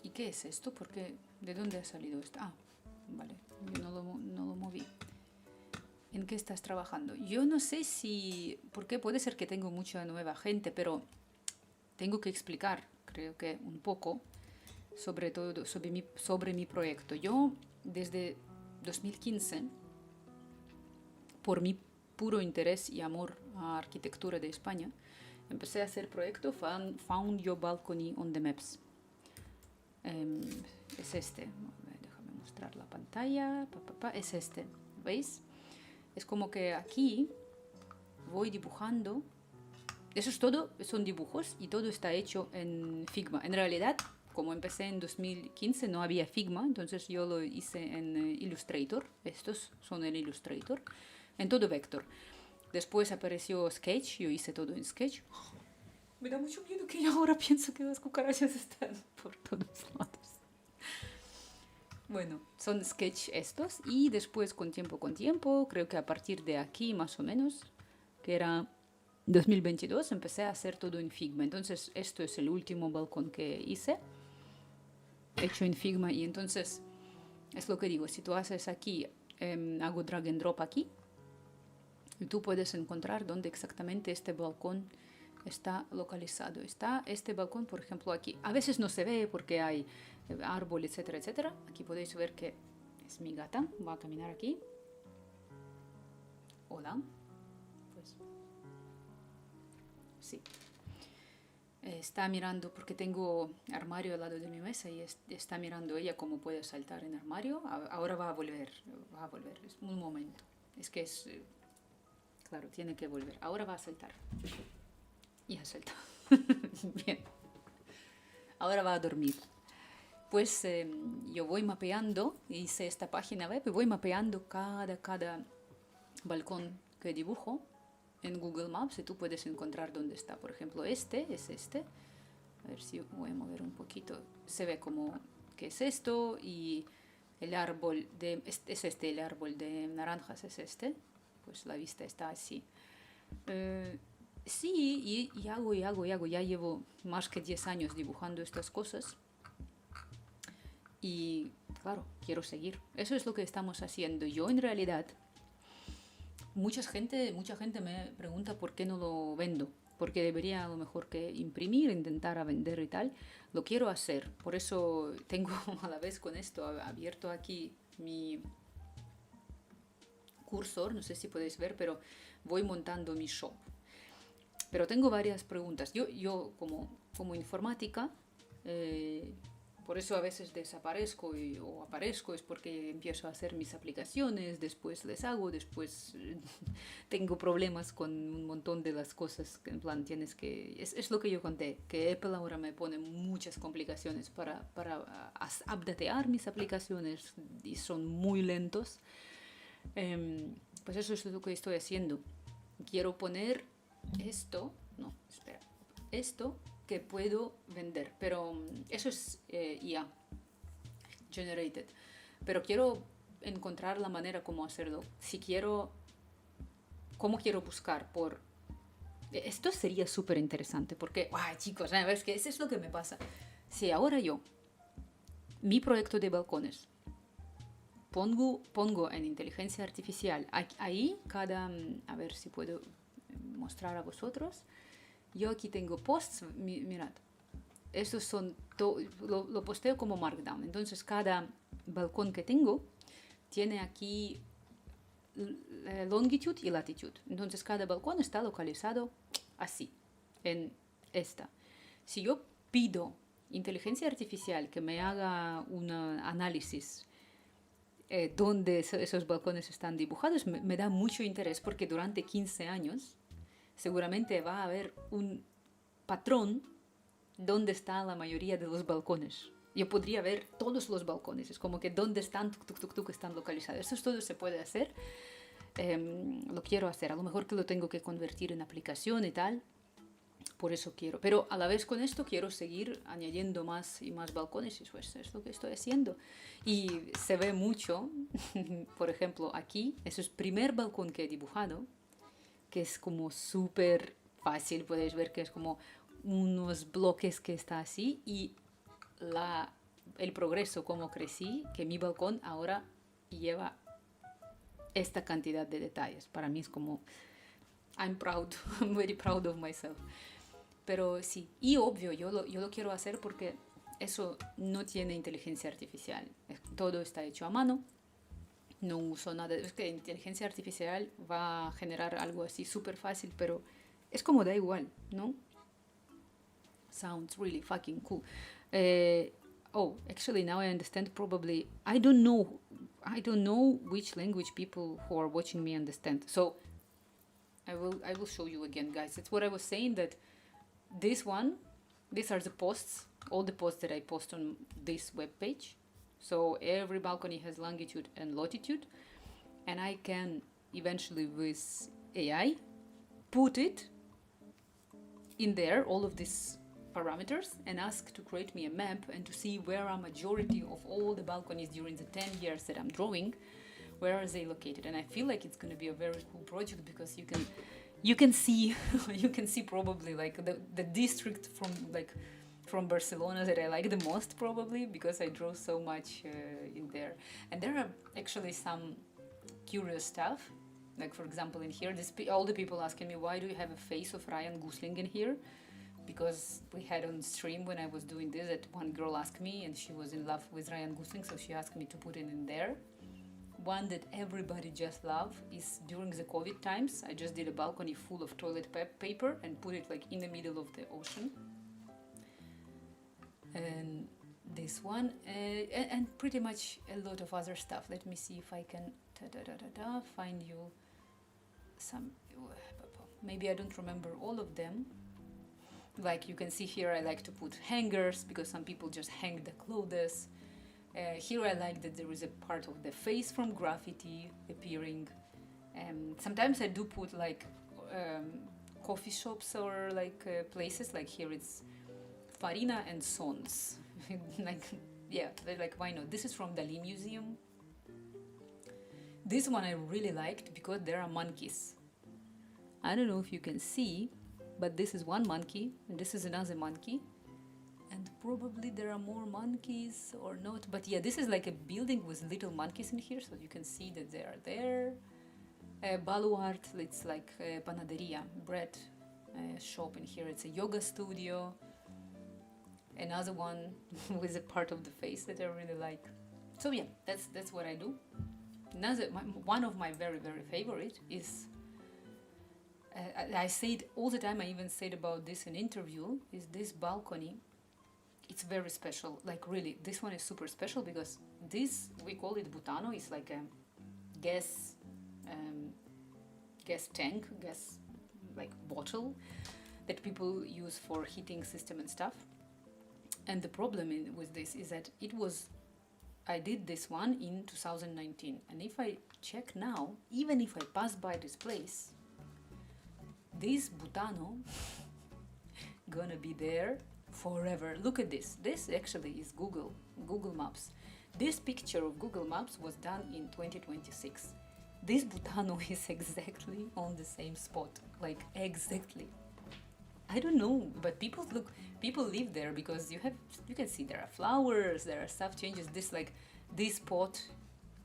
¿Y qué es esto? ¿De dónde ha salido esto? Ah, vale, yo no lo moví. ¿En qué estás trabajando? Yo no sé porque puede ser que tengo mucha nueva gente, pero tengo que explicar, creo que un poco, sobre todo sobre mi proyecto. Yo desde 2015, por mi puro interés y amor a arquitectura de España, empecé a hacer proyecto Found Your Balcony on the Maps. Es este, déjame mostrar la pantalla, es este, ¿veis? Es como que aquí voy dibujando, eso es todo, son dibujos y todo está hecho en Figma. En realidad, como empecé en 2015 no había Figma, entonces yo lo hice en Illustrator, estos son en Illustrator, en todo vector. Después apareció Sketch, yo hice todo en Sketch. Me da mucho miedo que yo ahora pienso que las cucarachas están por todos lados. Bueno, son sketch estos y después con tiempo, creo que a partir de aquí más o menos, que era 2022, empecé a hacer todo en Figma. Entonces esto es el último balcón que hice, hecho en Figma. Y entonces es lo que digo, si tú haces aquí, hago drag and drop aquí, y tú puedes encontrar dónde exactamente este balcón está localizado. Está este balcón, por ejemplo, aquí. A veces no se ve porque hay árbol, etcétera, etcétera. Aquí podéis ver que es mi gata. Va a caminar aquí. Hola. Pues sí. Está mirando porque tengo armario al lado de mi mesa y está mirando ella cómo puede saltar en armario. Ahora va a volver. Es un momento. Es que es... claro, tiene que volver. Ahora va a saltar. Y ha saltado. Bien. Ahora va a dormir. Pues yo voy mapeando, hice esta página web y voy mapeando cada balcón que dibujo en Google Maps y tú puedes encontrar dónde está. Por ejemplo, este es este. A ver si voy a mover un poquito. Se ve como que es esto y el árbol es este, el árbol de naranjas es este. Pues la vista está así. Sí, y hago. Ya llevo más que 10 años dibujando estas cosas. Y claro, quiero seguir. Eso es lo que estamos haciendo. Yo en realidad, mucha gente me pregunta por qué no lo vendo. Porque debería a lo mejor que imprimir, intentar a vender y tal. Lo quiero hacer. Por eso tengo a la vez con esto abierto aquí mi cursor. No sé si podéis ver, pero voy montando mi shop. Pero tengo varias preguntas. Yo como informática, por eso a veces desaparezco o aparezco, es porque empiezo a hacer mis aplicaciones, después les hago, después tengo problemas con un montón de las cosas, que en plan tienes que... Es lo que yo conté, que Apple ahora me pone muchas complicaciones para updatear mis aplicaciones y son muy lentos. Pues eso es lo que estoy haciendo. Quiero poner esto que puedo vender, pero eso es IA generated, pero quiero encontrar la manera cómo hacerlo. ¿Cómo quiero buscar por esto? Sería súper interesante porque chicos, es que eso es lo que me pasa. Si ahora mi proyecto de balcones pongo en inteligencia artificial ahí a ver si puedo mostrar a vosotros. Yo aquí tengo posts, mirad, estos son, lo posteo como Markdown. Entonces cada balcón que tengo tiene aquí longitud y latitud. Entonces cada balcón está localizado así, en esta. Si yo pido inteligencia artificial que me haga un análisis donde esos balcones están dibujados, me da mucho interés porque durante 15 años seguramente va a haber un patrón donde está la mayoría de los balcones. Yo podría ver todos los balcones, es como que dónde están, están localizados. Eso todo se puede hacer. Lo quiero hacer, a lo mejor que lo tengo que convertir en aplicación y tal, por eso quiero, pero a la vez con esto quiero seguir añadiendo más y más balcones, y eso es lo que estoy haciendo, y se ve mucho. Por ejemplo, aquí, ese es el primer balcón que he dibujado, que es como súper fácil, podéis ver que es como unos bloques que está así, y el progreso, como crecí, que mi balcón ahora lleva esta cantidad de detalles. Para mí es como, I'm proud, I'm very proud of myself. Pero sí, y obvio, yo lo quiero hacer porque eso no tiene inteligencia artificial. Todo está hecho a mano, no uso nada. Es que inteligencia artificial va a generar algo así súper fácil, pero es como da igual, ¿no? Sounds really fucking cool. Oh, actually, now I understand. Probably, I don't know which language people who are watching me understand. So, I will show you again, guys. It's what I was saying, that these are the posts, all the posts that I post on this web page. So every balcony has longitude and latitude, and I can eventually with AI put it in there, all of these parameters, and ask to create me a map and to see where are majority of all the balconies during the 10 years that I'm drawing, where are they located. And I feel like it's going to be a very cool project, because you can see you can see probably like the district from Barcelona that I like the most, probably because I draw so much in there. And there are actually some curious stuff, like for example in here, all the people asking me, why do you have a face of Ryan Gosling in here? Because we had on stream when I was doing this that one girl asked me, and she was in love with Ryan Gosling, so she asked me to put it in there. One that everybody just love is during the COVID times, I just did a balcony full of toilet paper and put it like in the middle of the ocean. And this one, and pretty much a lot of other stuff. Let me see if I can find you some. Maybe I don't remember all of them. Like you can see here, I like to put hangers because some people just hang the clothes. Here I like that there is a part of the face from graffiti appearing. Sometimes I do put like coffee shops or like places, like here it's Farina and Sons. Like, yeah, like why not? This is from Dali Museum. This one I really liked because there are monkeys. I don't know if you can see, but this is one monkey and this is another monkey. And probably there are more monkeys or not. But yeah, this is like a building with little monkeys in here, so you can see that they are there. Baluart, it's like a panaderia, bread shop in here. It's a yoga studio. Another one with a part of the face that I really like. So yeah, that's what I do. One of my very, very favorite is, I say it all the time, I even said about this in interview, is this balcony. It's very special, like really, this one is super special because this, we call it butano, it's like a gas tank, gas like bottle that people use for heating system and stuff. And the problem with this is that I did this one in 2019, and if I check now, even if I pass by this place, this butano gonna be there forever. Look at this. This actually is Google Maps. This picture of Google Maps was done in 2026. This butano is exactly on the same spot, like exactly. I don't know, but people live there because you can see there are flowers, there are stuff changes. This spot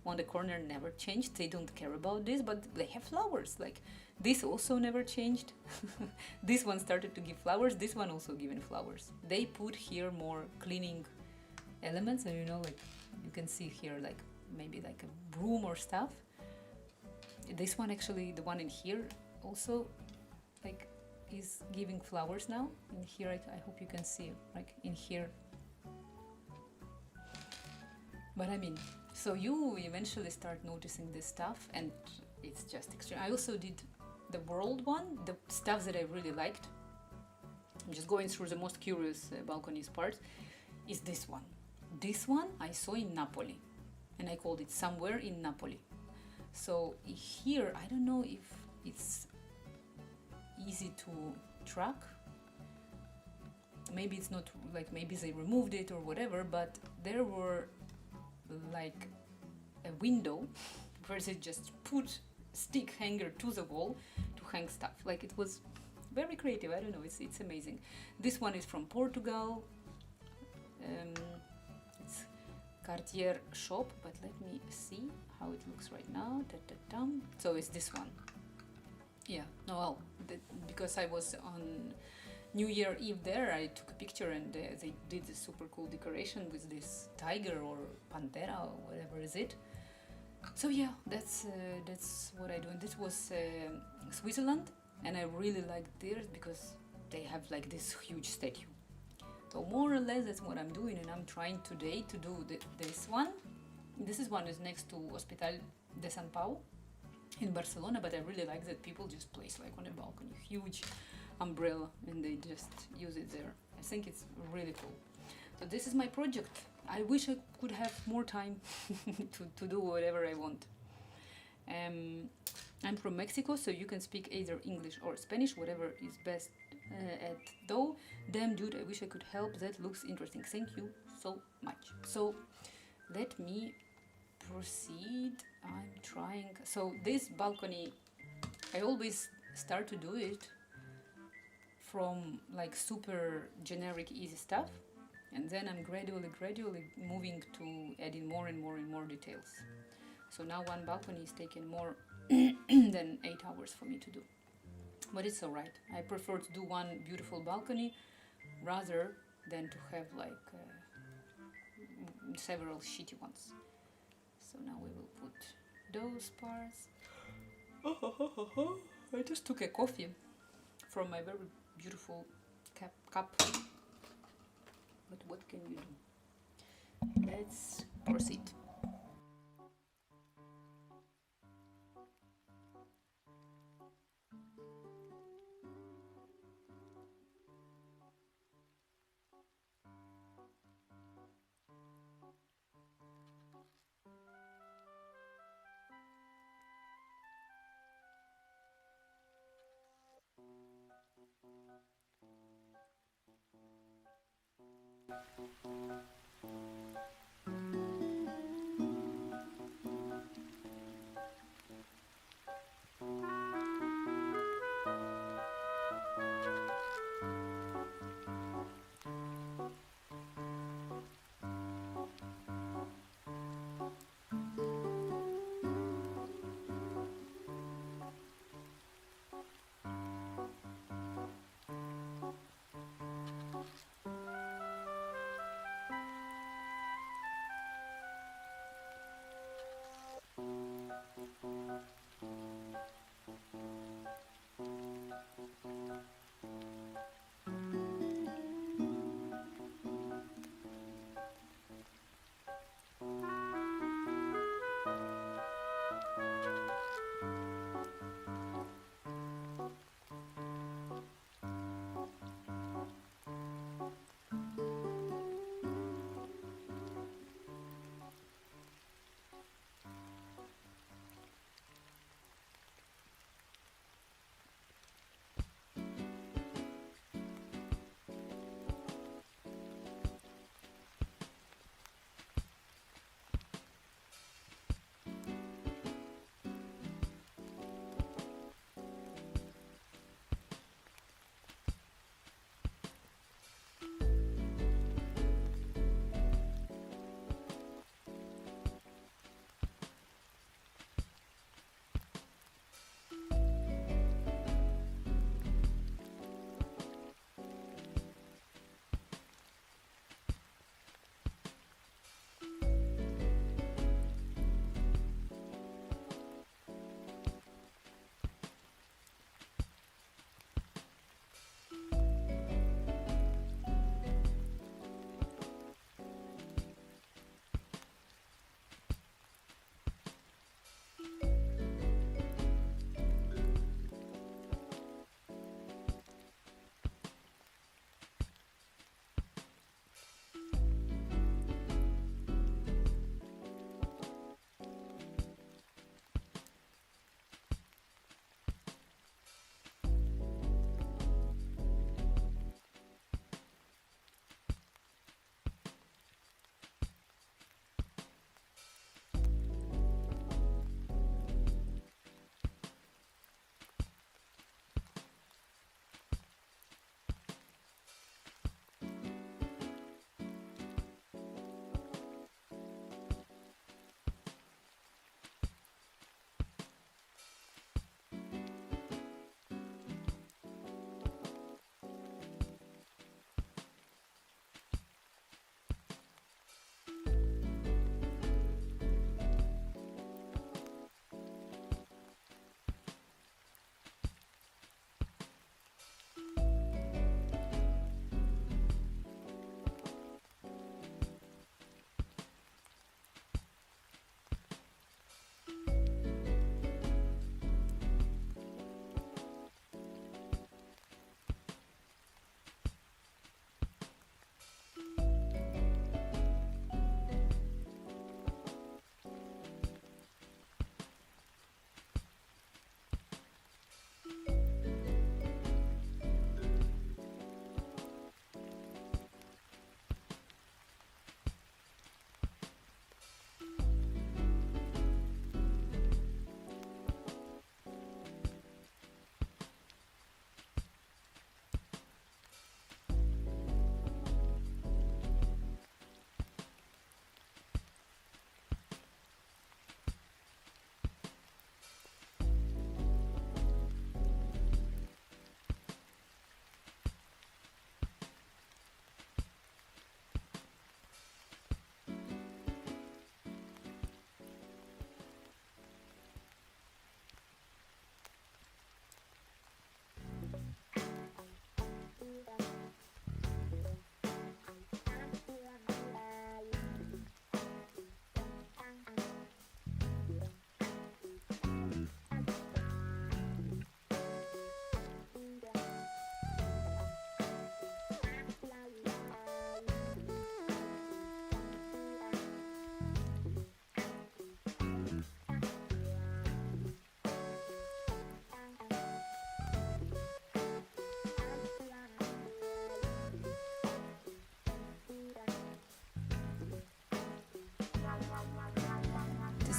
on the corner never changed. They don't care about this, but they have flowers. Like this also never changed. This one started to give flowers. This one also given flowers. They put here more cleaning elements, and like you can see here like maybe like a broom or stuff. This one actually, the one in here also like is giving flowers now. In here, I hope you can see like in here. But I mean, so you eventually start noticing this stuff, and it's just extreme. I also did the world one, the stuff that I really liked, I'm just going through the most curious balconies parts, is this one. This one I saw in Napoli, and I called it Somewhere in Napoli. So here, I don't know if it's easy to track. Maybe it's not, like maybe they removed it or whatever, but there were like a window where they just put stick hanger to the wall to hang stuff. Like it was very creative. I don't know, it's amazing. This one is from Portugal. It's Cartier shop, but let me see how it looks right now. So it's this one. Yeah, no, well, because I was on New Year Eve there, I took a picture, and they did this super cool decoration with this tiger or pantera or whatever is it. So yeah, that's what I do. And this was Switzerland, and I really liked theirs because they have like this huge statue. So more or less that's what I'm doing, and I'm trying today to do this one. This one is next to Hospital de San Pau in Barcelona, but I really like that people just place like on a balcony, huge umbrella, and they just use it there. I think it's really cool. So this is my project. I wish I could have more time to do whatever I want. I'm from Mexico, so you can speak either English or Spanish, whatever is best at though. Damn dude, I wish I could help. That looks interesting. Thank you so much. So let me proceed. I'm trying. So this balcony, I always start to do it from like super generic easy stuff, and then I'm gradually moving to adding more and more details. So now one balcony is taking more than 8 hours for me to do, but it's alright. I prefer to do one beautiful balcony rather than to have like several shitty ones. So now we will put those parts. I just took a coffee from my very beautiful cup. But what can you do? Let's proceed.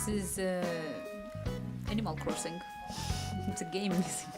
This is Animal Crossing. It's a game missing.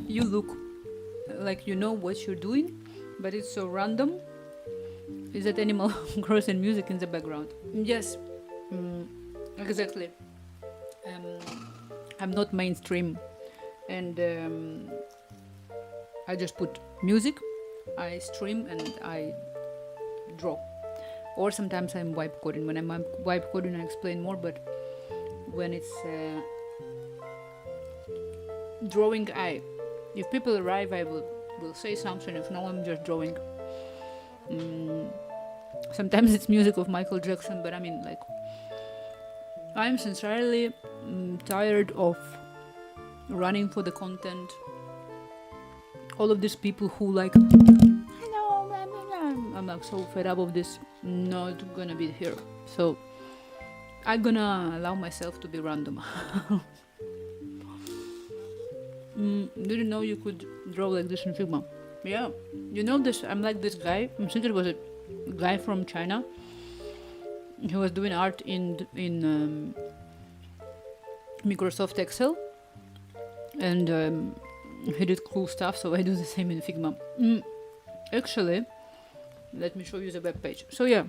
you look like you know what you're doing, but it's so random. Is that animal grows and music in the background? Yes, exactly. I'm not mainstream, and I just put music, I stream, and I draw. Or sometimes I'm Vibecoding. When I'm Vibecoding, I explain more, but when it's drawing, if people arrive, I will say something. If no, I'm just drawing. Sometimes it's music of Michael Jackson, but I mean, like, I'm sincerely tired of running for the content. All of these people who like, hello, blah, blah, blah. I'm like so fed up of this. Not gonna be here. So I'm gonna allow myself to be random. Didn't know you could draw like this in Figma. Yeah, you know this. I'm like this guy. I think it was a guy from China. He was doing art in Microsoft Excel, and he did cool stuff. So I do the same in Figma. Actually, let me show you the web page. So yeah,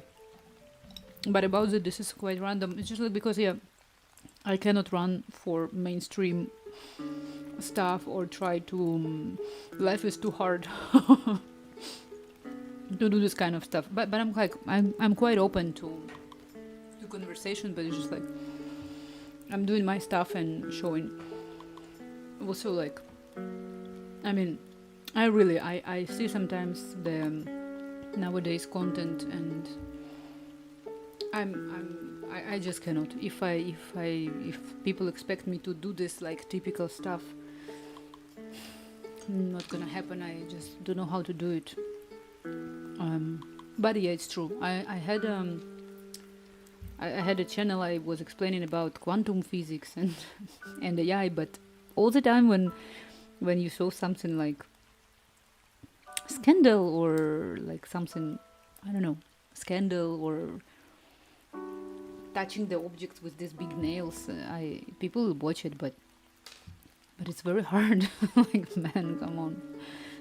but about it, this is quite random. It's just like because I cannot run for mainstream stuff or try to. Life is too hard to do this kind of stuff. But I'm quite open to conversation. But it's just like I'm doing my stuff and showing. Also, like, I mean, I see sometimes the nowadays content, and I just cannot. If people expect me to do this like typical stuff, not gonna happen. I just don't know how to do it. But yeah, it's true. I had a channel. I was explaining about quantum physics and and AI, but all the time when you show something like scandal or like something, I don't know, scandal or touching the objects with these big nails, people will watch it, but it's very hard. Like, man, come on.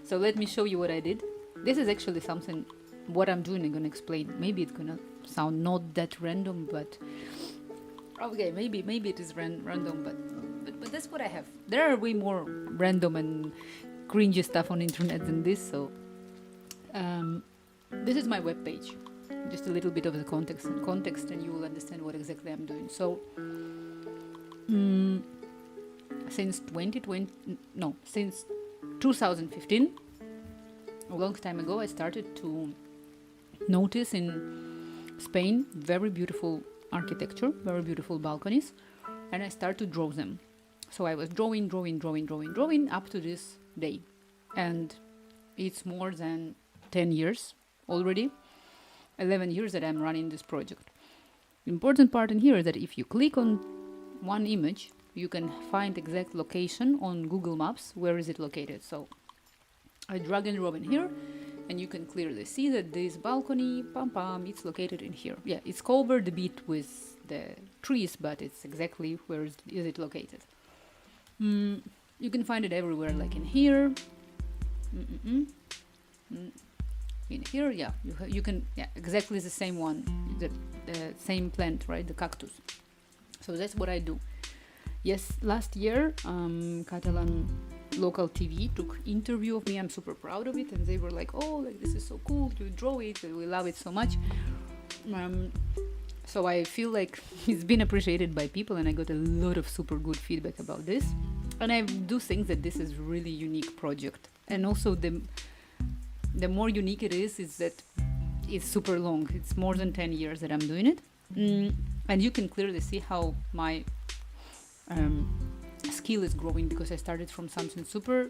So let me show you what I did. This is actually something, what I'm doing, I'm gonna explain. Maybe it's gonna sound not that random, but okay, maybe it is random, but that's what I have. There are way more random and cringy stuff on internet than this. So this is my webpage. Just a little bit of the context, and you will understand what exactly I'm doing. So since 2015, a long time ago, I started to notice in Spain very beautiful architecture, very beautiful balconies, and I started to draw them. So I was drawing up to this day, and it's more than 10 years already, 11 years that I'm running this project. The important part in here is that if you click on one image, you can find exact location on Google Maps. Where is it located? So I drag and drop in here, and you can clearly see that this balcony, it's located in here. Yeah, it's covered a bit with the trees, but it's exactly where is it located. You can find it everywhere, like in here. In here, yeah, you can, yeah, exactly the same one, the same plant, right, the cactus. So that's what I do. Yes, last year, Catalan local TV took interview of me. I'm super proud of it, and they were like, "Oh, like this is so cool! You draw it, we love it so much." So I feel like it's been appreciated by people, and I got a lot of super good feedback about this. And I do think that this is really unique project, and also the more unique it is that it's super long. It's more than 10 years that I'm doing it. And you can clearly see how my skill is growing, because I started from something super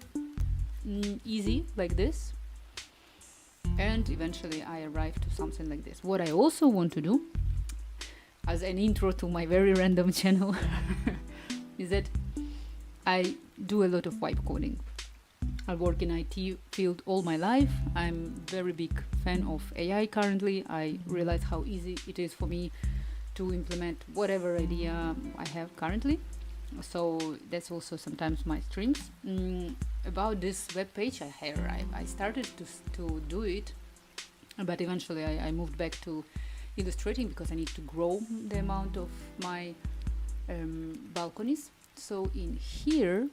easy like this, and eventually I arrived to something like this. What I also want to do, as an intro to my very random channel, is that I do a lot of Vibecoding. I work in IT field all my life. I'm very big fan of AI currently. I realize how easy it is for me to implement whatever idea I have currently. So that's also sometimes my streams. About this web page, I started to do it, but eventually I moved back to illustrating because I need to grow the amount of my balconies. So in here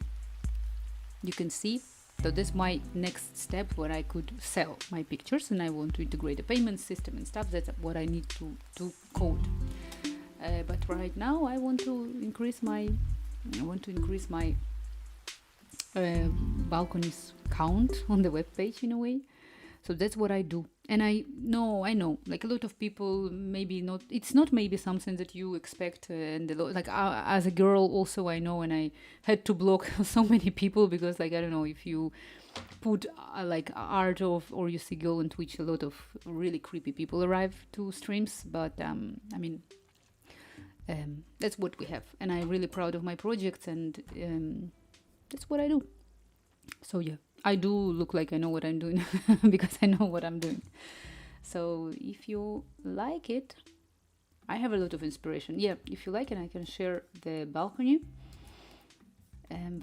you can see, so that's my next step where I could sell my pictures, and I want to integrate a payment system and stuff. That's what I need to code. But right now I want to increase my balconies count on the web page in a way. So that's what I do. And I know, like a lot of people, maybe not, it's not maybe something that you expect. And like as a girl also, I know, and I had to block so many people because, like, I don't know, if you put like art of, or you see girl on Twitch, a lot of really creepy people arrive to streams. But I mean, that's what we have. And I'm really proud of my projects, and that's what I do. So yeah, I do look like I know what I'm doing because I know what I'm doing. So if you like it, I have a lot of inspiration. Yeah, if you like it, I can share the balcony.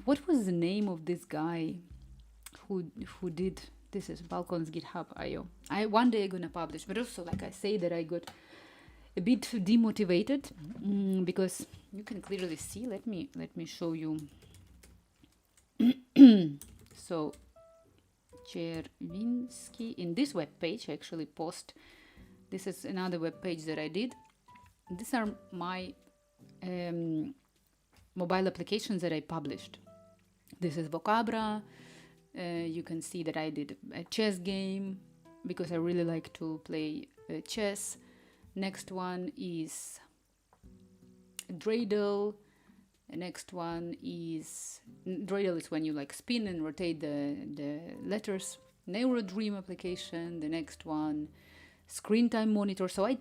What was the name of this guy who did this? Is Balcons GitHub IO. One day I'm gonna publish, but also, like I say, that I got a bit demotivated because you can clearly see. Let me show you. So Chervinsky, in this web page, I actually post. This is another web page that I did. These are my mobile applications that I published. This is Vocabra. You can see that I did a chess game because I really like to play chess. Next one is Dreidel. The next one is Dreidel is when you like spin and rotate the letters. Neurodream application. The next one, Screen Time Monitor. So I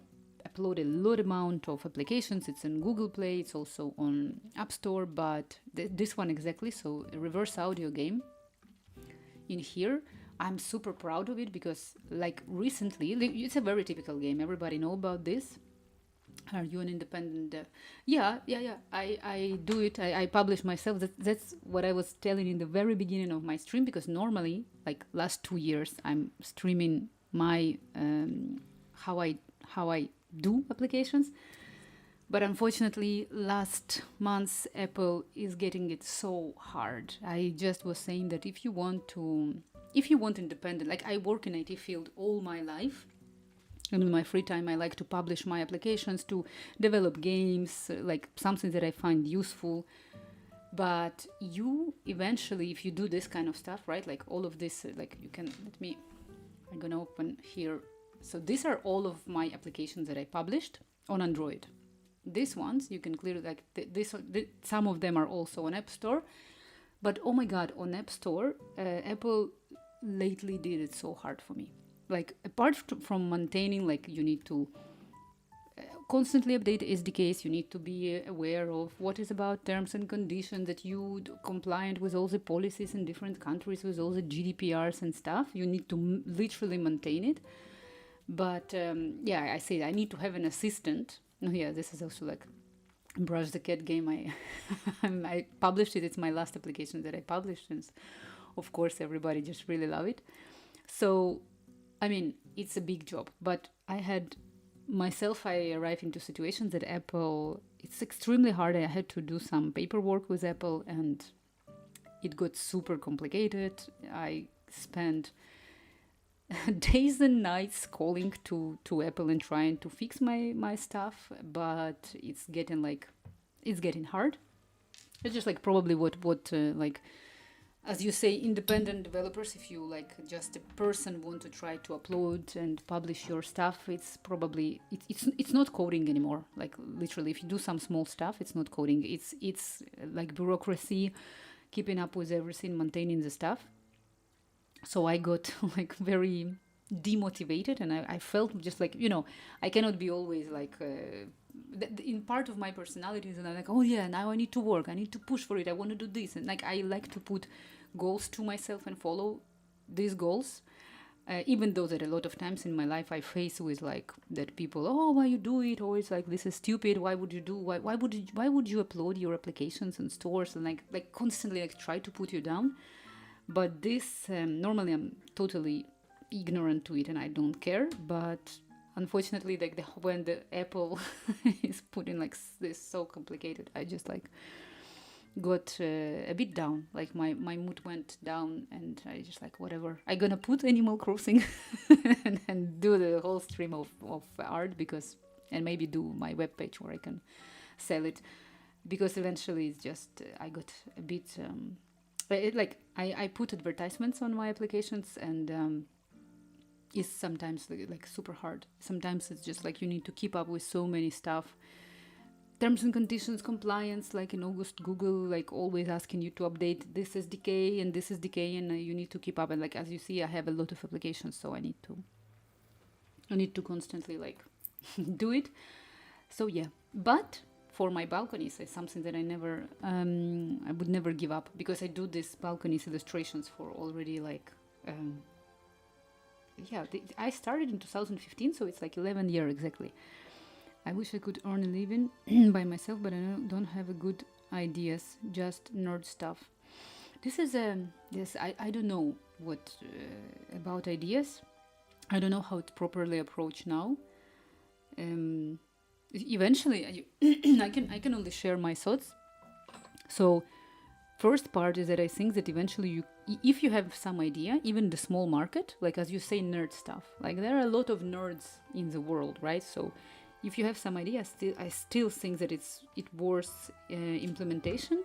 upload a lot amount of applications. It's in Google Play. It's also on App Store. But this one exactly. So a reverse audio game. In here, I'm super proud of it because, like, recently, it's a very typical game. Everybody know about this. Are you an independent dev? Yeah. I do it. I publish myself. That's what I was telling in the very beginning of my stream, because normally, like last 2 years, I'm streaming my how I do applications. But unfortunately, last month, Apple is getting it so hard. I just was saying that if you want independent, like I work in IT field all my life, and in my free time, I like to publish my applications, to develop games, like something that I find useful. But you eventually, if you do this kind of stuff, right, like all of this, like you can, I'm gonna open here. So these are all of my applications that I published on Android. These ones, you can clearly, like some of them are also on App Store. But oh my God, on App Store, Apple lately did it so hard for me. Like, apart from maintaining, like, you need to constantly update SDKs, you need to be aware of what is about terms and conditions, that you compliant with all the policies in different countries, with all the GDPRs and stuff. You need to literally maintain it. But yeah, I say I need to have an assistant. Oh yeah, this is also like Brush the Cat game. I published it. It's my last application that I published, and of course everybody just really love it. So I mean, it's a big job, but I arrived into situations that Apple, it's extremely hard. I had to do some paperwork with Apple, and it got super complicated. I spent days and nights calling to Apple and trying to fix my stuff, but it's getting hard. It's just like probably what like, as you say, independent developers, if you like just a person want to try to upload and publish your stuff, it's probably it's not coding anymore. Like literally, if you do some small stuff, it's not coding. It's like bureaucracy, keeping up with everything, maintaining the stuff. So I got like very demotivated, and I felt just like, I cannot be always like in part of my personality is, and I'm like, oh yeah, now I need to work, I need to push for it, I want to do this, and like I like to put goals to myself and follow these goals. Even though that a lot of times in my life I face with like that people, oh, why you do it, or it's like this is stupid, why would you do, why would you upload your applications in stores, and like constantly like try to put you down. But this normally I'm totally ignorant to it and I don't care, but unfortunately like when the Apple is putting like this so complicated, I just like got a bit down, like my mood went down, and I just like, whatever, I gonna put Animal Crossing and do the whole stream of art, because, and maybe do my webpage where I can sell it, because eventually it's just I got a bit I put advertisements on my applications, and it's sometimes like super hard. Sometimes it's just like you need to keep up with so many stuff, terms and conditions, compliance, like in August, Google like always asking you to update this SDK and this SDK, and you need to keep up. And like, as you see, I have a lot of applications, so I need to constantly like do it. So yeah, but for my balconies, it's something that I would never give up, because I do these balconies illustrations for already like, I started in 2015, so it's like 11 years exactly. I wish I could earn a living by myself, but I don't have a good ideas, just nerd stuff. This is I don't know what about ideas. I don't know how to properly approach now. Eventually, I can only share my thoughts. So, first part is that I think that eventually if you have some idea, even the small market, like as you say, nerd stuff, like there are a lot of nerds in the world, right? So if you have some idea, I still think that it worth implementation.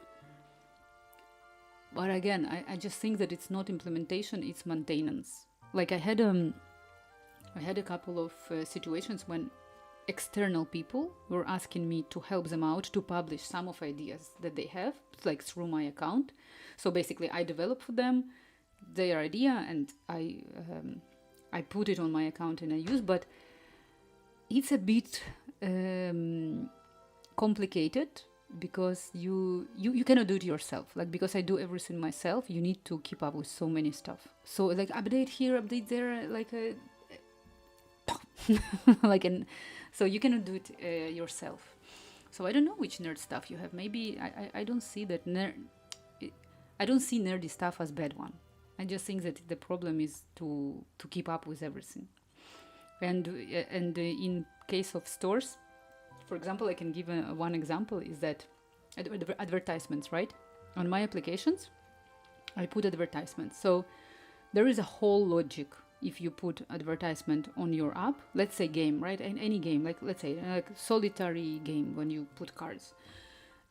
But again, I just think that it's not implementation, it's maintenance. Like I had a couple of situations when external people were asking me to help them out to publish some of ideas that they have, like through my account. So basically, I develop for them their idea, and I put it on my account and I use. But it's a bit complicated, because you cannot do it yourself. Like, because I do everything myself, you need to keep up with so many stuff. So like update here, update there, like a so you cannot do it yourself. So I don't know which nerd stuff you have. Maybe I don't see that I don't see nerdy stuff as bad one. I just think that the problem is to keep up with everything. And in case of stores, for example, I can give one example is that advertisements, right? On my applications, I put advertisements. So there is a whole logic if you put advertisement on your app. Let's say game, right? And any game, like let's say like solitary game, when you put cards,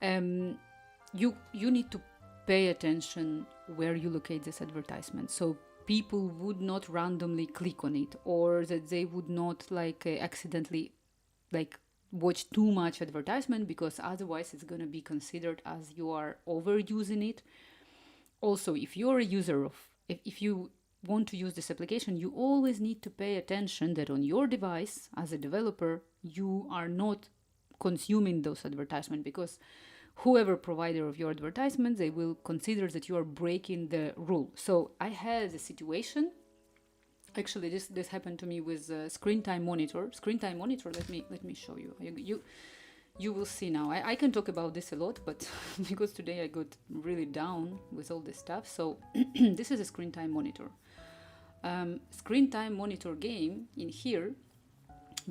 you need to pay attention where you locate this advertisement. So people would not randomly click on it, or that they would not like accidentally like watch too much advertisement, because otherwise it's going to be considered as you are overusing it. Also, if you're a user of, if you want to use this application, you always need to pay attention that on your device as a developer you are not consuming those advertisements, because whoever provider of your advertisement, they will consider that you are breaking the rule. So I had a situation, actually this happened to me with screen time monitor. Let me show you. You will see now. I can talk about this a lot, but because today I got really down with all this stuff. So this is a screen time monitor. Screen time monitor game in here.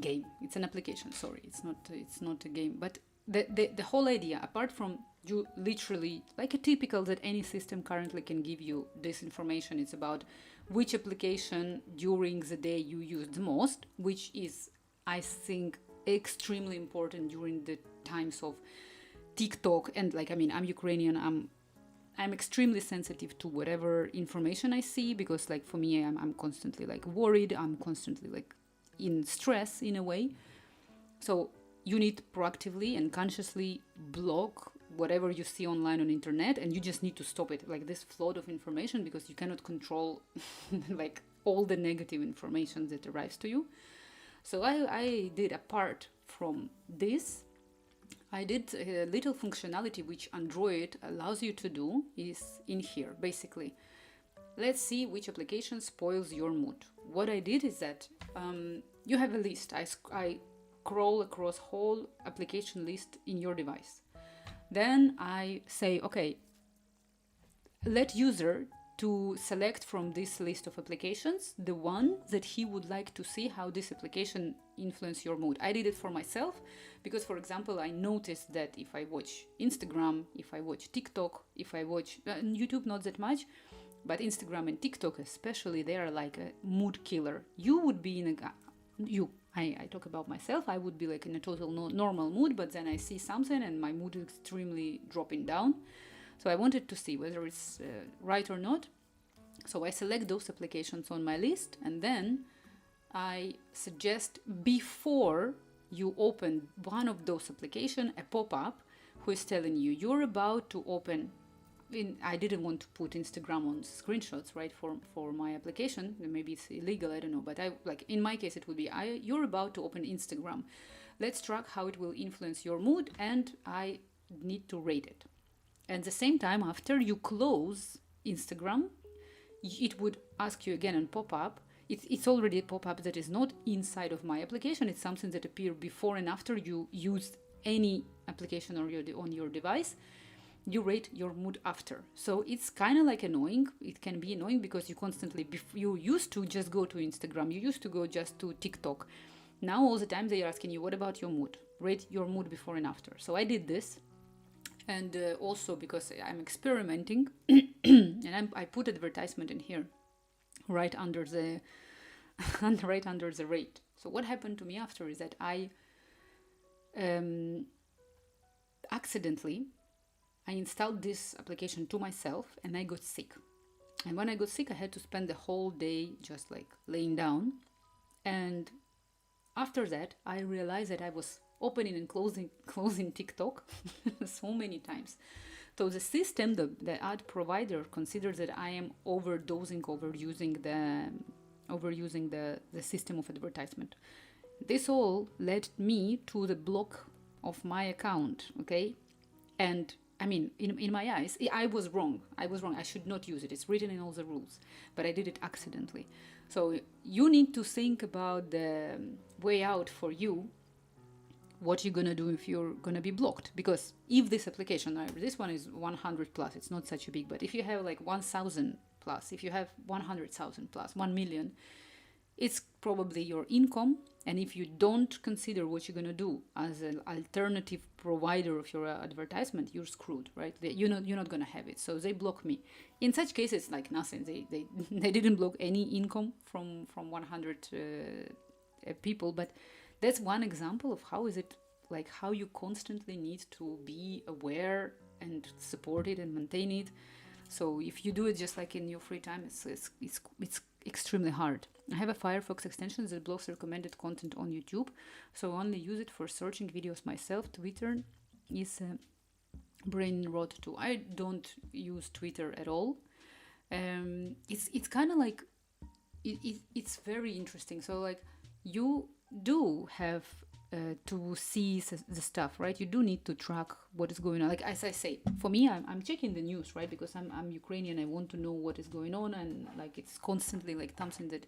Game. It's an application. Sorry, it's not a game. But the whole idea, apart from you literally like a typical that any system currently can give you this information, it's about which application during the day you use the most, which is, I think, extremely important during the times of TikTok. And like, I mean, I'm Ukrainian, I'm extremely sensitive to whatever information I see, because like for me, I'm constantly like worried, I'm constantly like in stress in a way. So you need proactively and consciously block whatever you see online on internet, and you just need to stop it, like this flood of information, because you cannot control like all the negative information that arrives to you. So I did, apart from this, I did a little functionality which Android allows you to do is in here. Basically, let's see which application spoils your mood. What I did is that you have a list. I scroll across whole application list in your device. Then I say, okay, let user to select from this list of applications the one that he would like to see how this application influence your mood. I did it for myself because, for example, I noticed that if I watch Instagram, if I watch TikTok, if I watch YouTube, not that much, but Instagram and TikTok especially, they are like a mood killer. You would be in I talk about myself, I would be like in a total normal mood, but then I see something and my mood is extremely dropping down. So I wanted to see whether it's right or not. So I select those applications on my list, and then I suggest before you open one of those applications, a pop-up who is telling you you're about to open. I didn't want to put Instagram on screenshots, right, for my application. Maybe it's illegal, I don't know. But in my case, it would be you're about to open Instagram. Let's track how it will influence your mood, and I need to rate it. At the same time, after you close Instagram, it would ask you again and pop up. It's already a pop-up that is not inside of my application. It's something that appears before and after you use any application on your device. You rate your mood after. So it's kind of like annoying. It can be annoying because you constantly, you used to just go to Instagram. You used to go just to TikTok. Now all the time they are asking you, what about your mood? Rate your mood before and after. So I did this. And also because I'm experimenting and I put advertisement in here right under the right under the rate. So what happened to me after is that I accidentally I installed this application to myself and I got sick. And when I got sick, I had to spend the whole day just like laying down. And after that, I realized that I was opening and closing TikTok so many times. So the system, the ad provider considers that I am overusing the system of advertisement. This all led me to the block of my account, okay? And I mean, in my eyes, I was wrong. I should not use it. It's written in all the rules, but I did it accidentally. So you need to think about the way out for you, what you're going to do if you're going to be blocked. Because if this application, this one is 100 plus, it's not such a big, but if you have like 1,000 plus, if you have 100,000 plus, 1 million, it's probably your income. And if you don't consider what you're going to do as an alternative provider of your advertisement, you're screwed, right? You're not going to have it. So they block me. In such cases, like nothing. They didn't block any income from 100 people. But that's one example of how you constantly need to be aware and support it and maintain it. So if you do it just like in your free time, it's extremely hard. I have a Firefox extension that blocks recommended content on YouTube, so I only use it for searching videos myself. Twitter is brain rot too. I don't use Twitter at all. It's kind of like it's very interesting. So like you do have to see the stuff, right? You do need to track what is going on. Like as I say, for me, I'm checking the news, right? Because I'm Ukrainian, I want to know what is going on, and like it's constantly like something that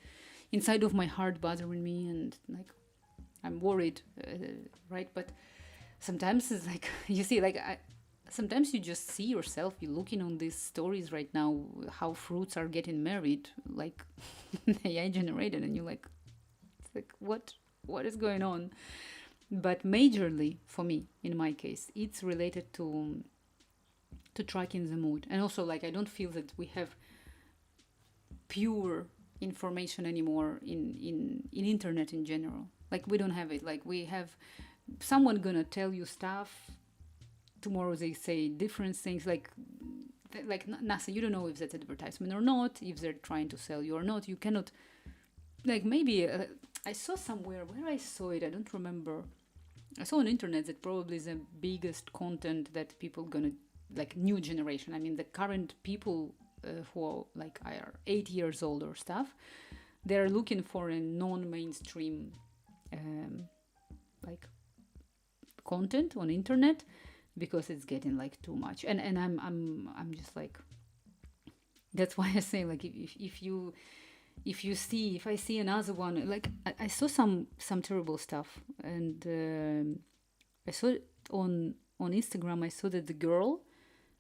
inside of my heart bothering me, and like I'm worried, right? But sometimes it's like you see, like sometimes you just see yourself. You're looking on these stories right now, how fruits are getting married, like AI generated, and you're like, it's like what is going on? But majorly for me, in my case, it's related to tracking the mood. And also like I don't feel that we have pure information anymore in internet in general. Like we don't have it. Like we have someone gonna tell you stuff, tomorrow they say different things, like nothing. You don't know if that's advertisement or not, if they're trying to sell you or not. You cannot, like maybe I saw somewhere where I saw it, I don't remember. I saw on internet that probably the biggest content that people gonna, like new generation, I mean the current people who are like are 8 years old or stuff, they're looking for a non-mainstream like content on internet because it's getting like too much. And I'm just like, That's why I say, like, if I see another one, like I saw some terrible stuff, and I saw it on Instagram. I saw that the girl,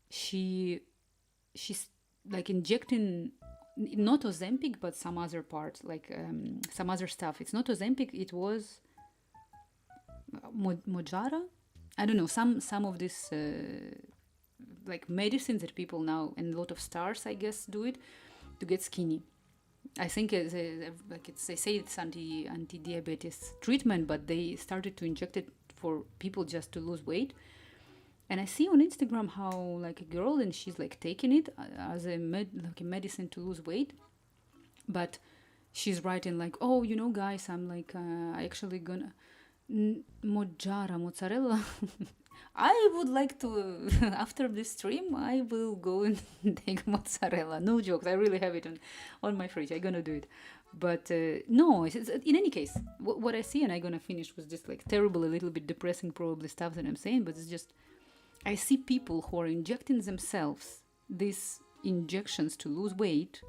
she's like injecting not Ozempic but some other part, like some other stuff. It's not Ozempic. It was Mojara. I don't know, some of this like medicines that people now, and a lot of stars, I guess, do it to get skinny. I think they say it's anti-diabetes treatment, but they started to inject it for people just to lose weight. And I see on Instagram how like a girl, and she's like taking it as like a medicine to lose weight, but she's writing like, oh, guys, I'm like I actually gonna mozzarella. I would like to after this stream I will go and take mozzarella. No jokes, I really have it on my fridge. I'm gonna do it. But no, in any case, what I see, and I'm gonna finish with just like terrible, a little bit depressing probably stuff that I'm saying, but it's just I see people who are injecting themselves these injections to lose weight,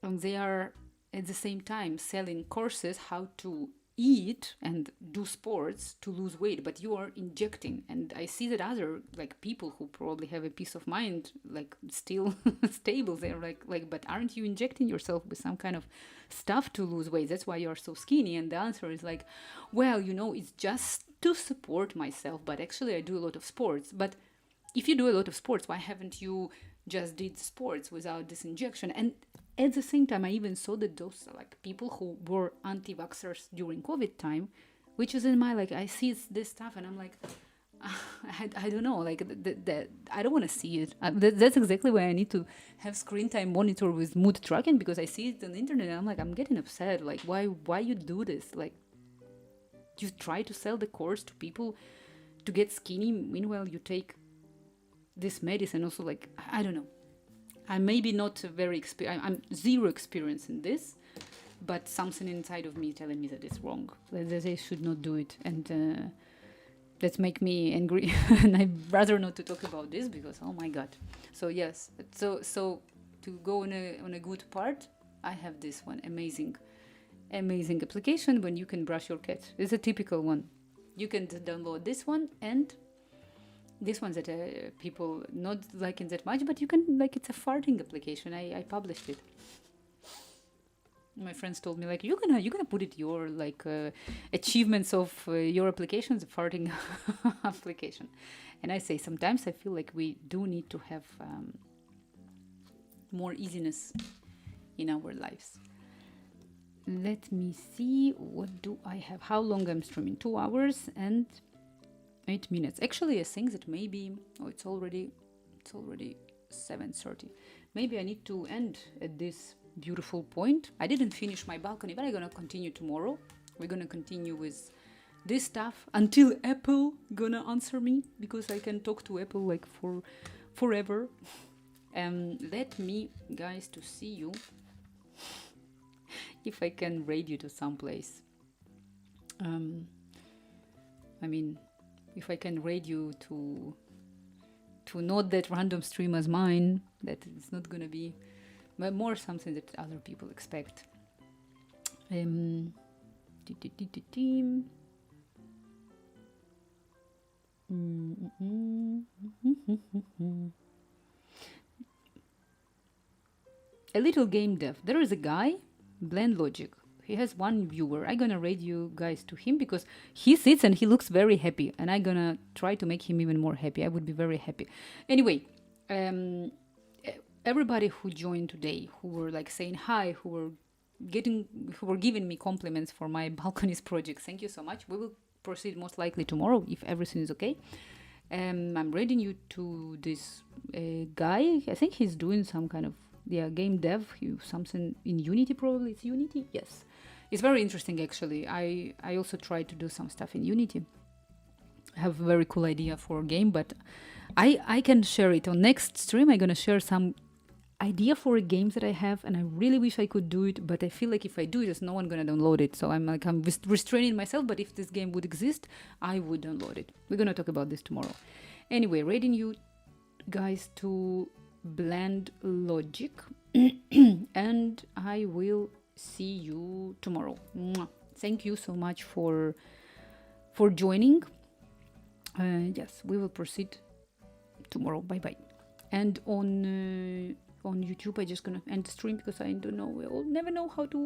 and they are at the same time selling courses how to eat and do sports to lose weight, but you are injecting. And I see that other like people who probably have a peace of mind, like still stable, they're like, but aren't you injecting yourself with some kind of stuff to lose weight? That's why you're so skinny. And the answer is like, well, it's just to support myself, but actually I do a lot of sports. But if you do a lot of sports, why haven't you just did sports without this injection? And at the same time, I even saw that those like people who were anti-vaxxers during COVID time, which is in my like, I see this stuff and I'm like, I don't know, like I don't want to see it. That's exactly why I need to have screen time monitor with mood tracking, because I see it on the internet and I'm like, I'm getting upset. Like, why you do this? Like, you try to sell the course to people to get skinny. Meanwhile, you take this medicine. Also, like, I don't know. I'm maybe not very I'm zero experience in this, but something inside of me telling me that it's wrong, that they should not do it, and that make me angry. And I'd rather not to talk about this because, oh my god. So yes, so to go on a good part, I have this one amazing application when you can brush your cat. It's a typical one. You can download this one, and this one that people not liking that much, but you can, like, it's a farting application. I published it. My friends told me, like, you're gonna put it your like achievements of your applications, farting application. And I say sometimes I feel like we do need to have more easiness in our lives. Let me see, what do I have? How long I'm streaming? 2 hours and 8 minutes. Actually, I think that maybe it's already 7:30. Maybe I need to end at this beautiful point. I didn't finish my balcony, but I'm gonna continue tomorrow. We're gonna continue with this stuff until Apple gonna answer me, because I can talk to Apple like for forever. Let me, guys, to see you if I can raid you to some place. I mean, if I can raid you to not that random stream as mine, that it's not gonna be, but more something that other people expect. A little game dev. There is a guy, Blend Logic. He has 1 viewer. I'm gonna raid you guys to him because he sits and he looks very happy, and I'm gonna try to make him even more happy. I would be very happy. Anyway, everybody who joined today, who were like saying hi, who were giving me compliments for my balconies project, thank you so much. We will proceed most likely tomorrow if everything is okay. I'm raiding you to this guy. I think he's doing some kind of game dev, something in Unity, probably. It's Unity? Yes. It's very interesting, actually. I also try to do some stuff in Unity. I have a very cool idea for a game, but I can share it. On next stream, I'm going to share some idea for a game that I have, and I really wish I could do it, but I feel like if I do it, there's no one going to download it. So I'm restraining myself, but if this game would exist, I would download it. We're going to talk about this tomorrow. Anyway, raiding you guys to blend logic. And I will see you tomorrow. Mwah. Thank you so much for joining. Yes, we will proceed tomorrow. Bye bye. And on YouTube, I just gonna end the stream because I don't know. We'll never know how to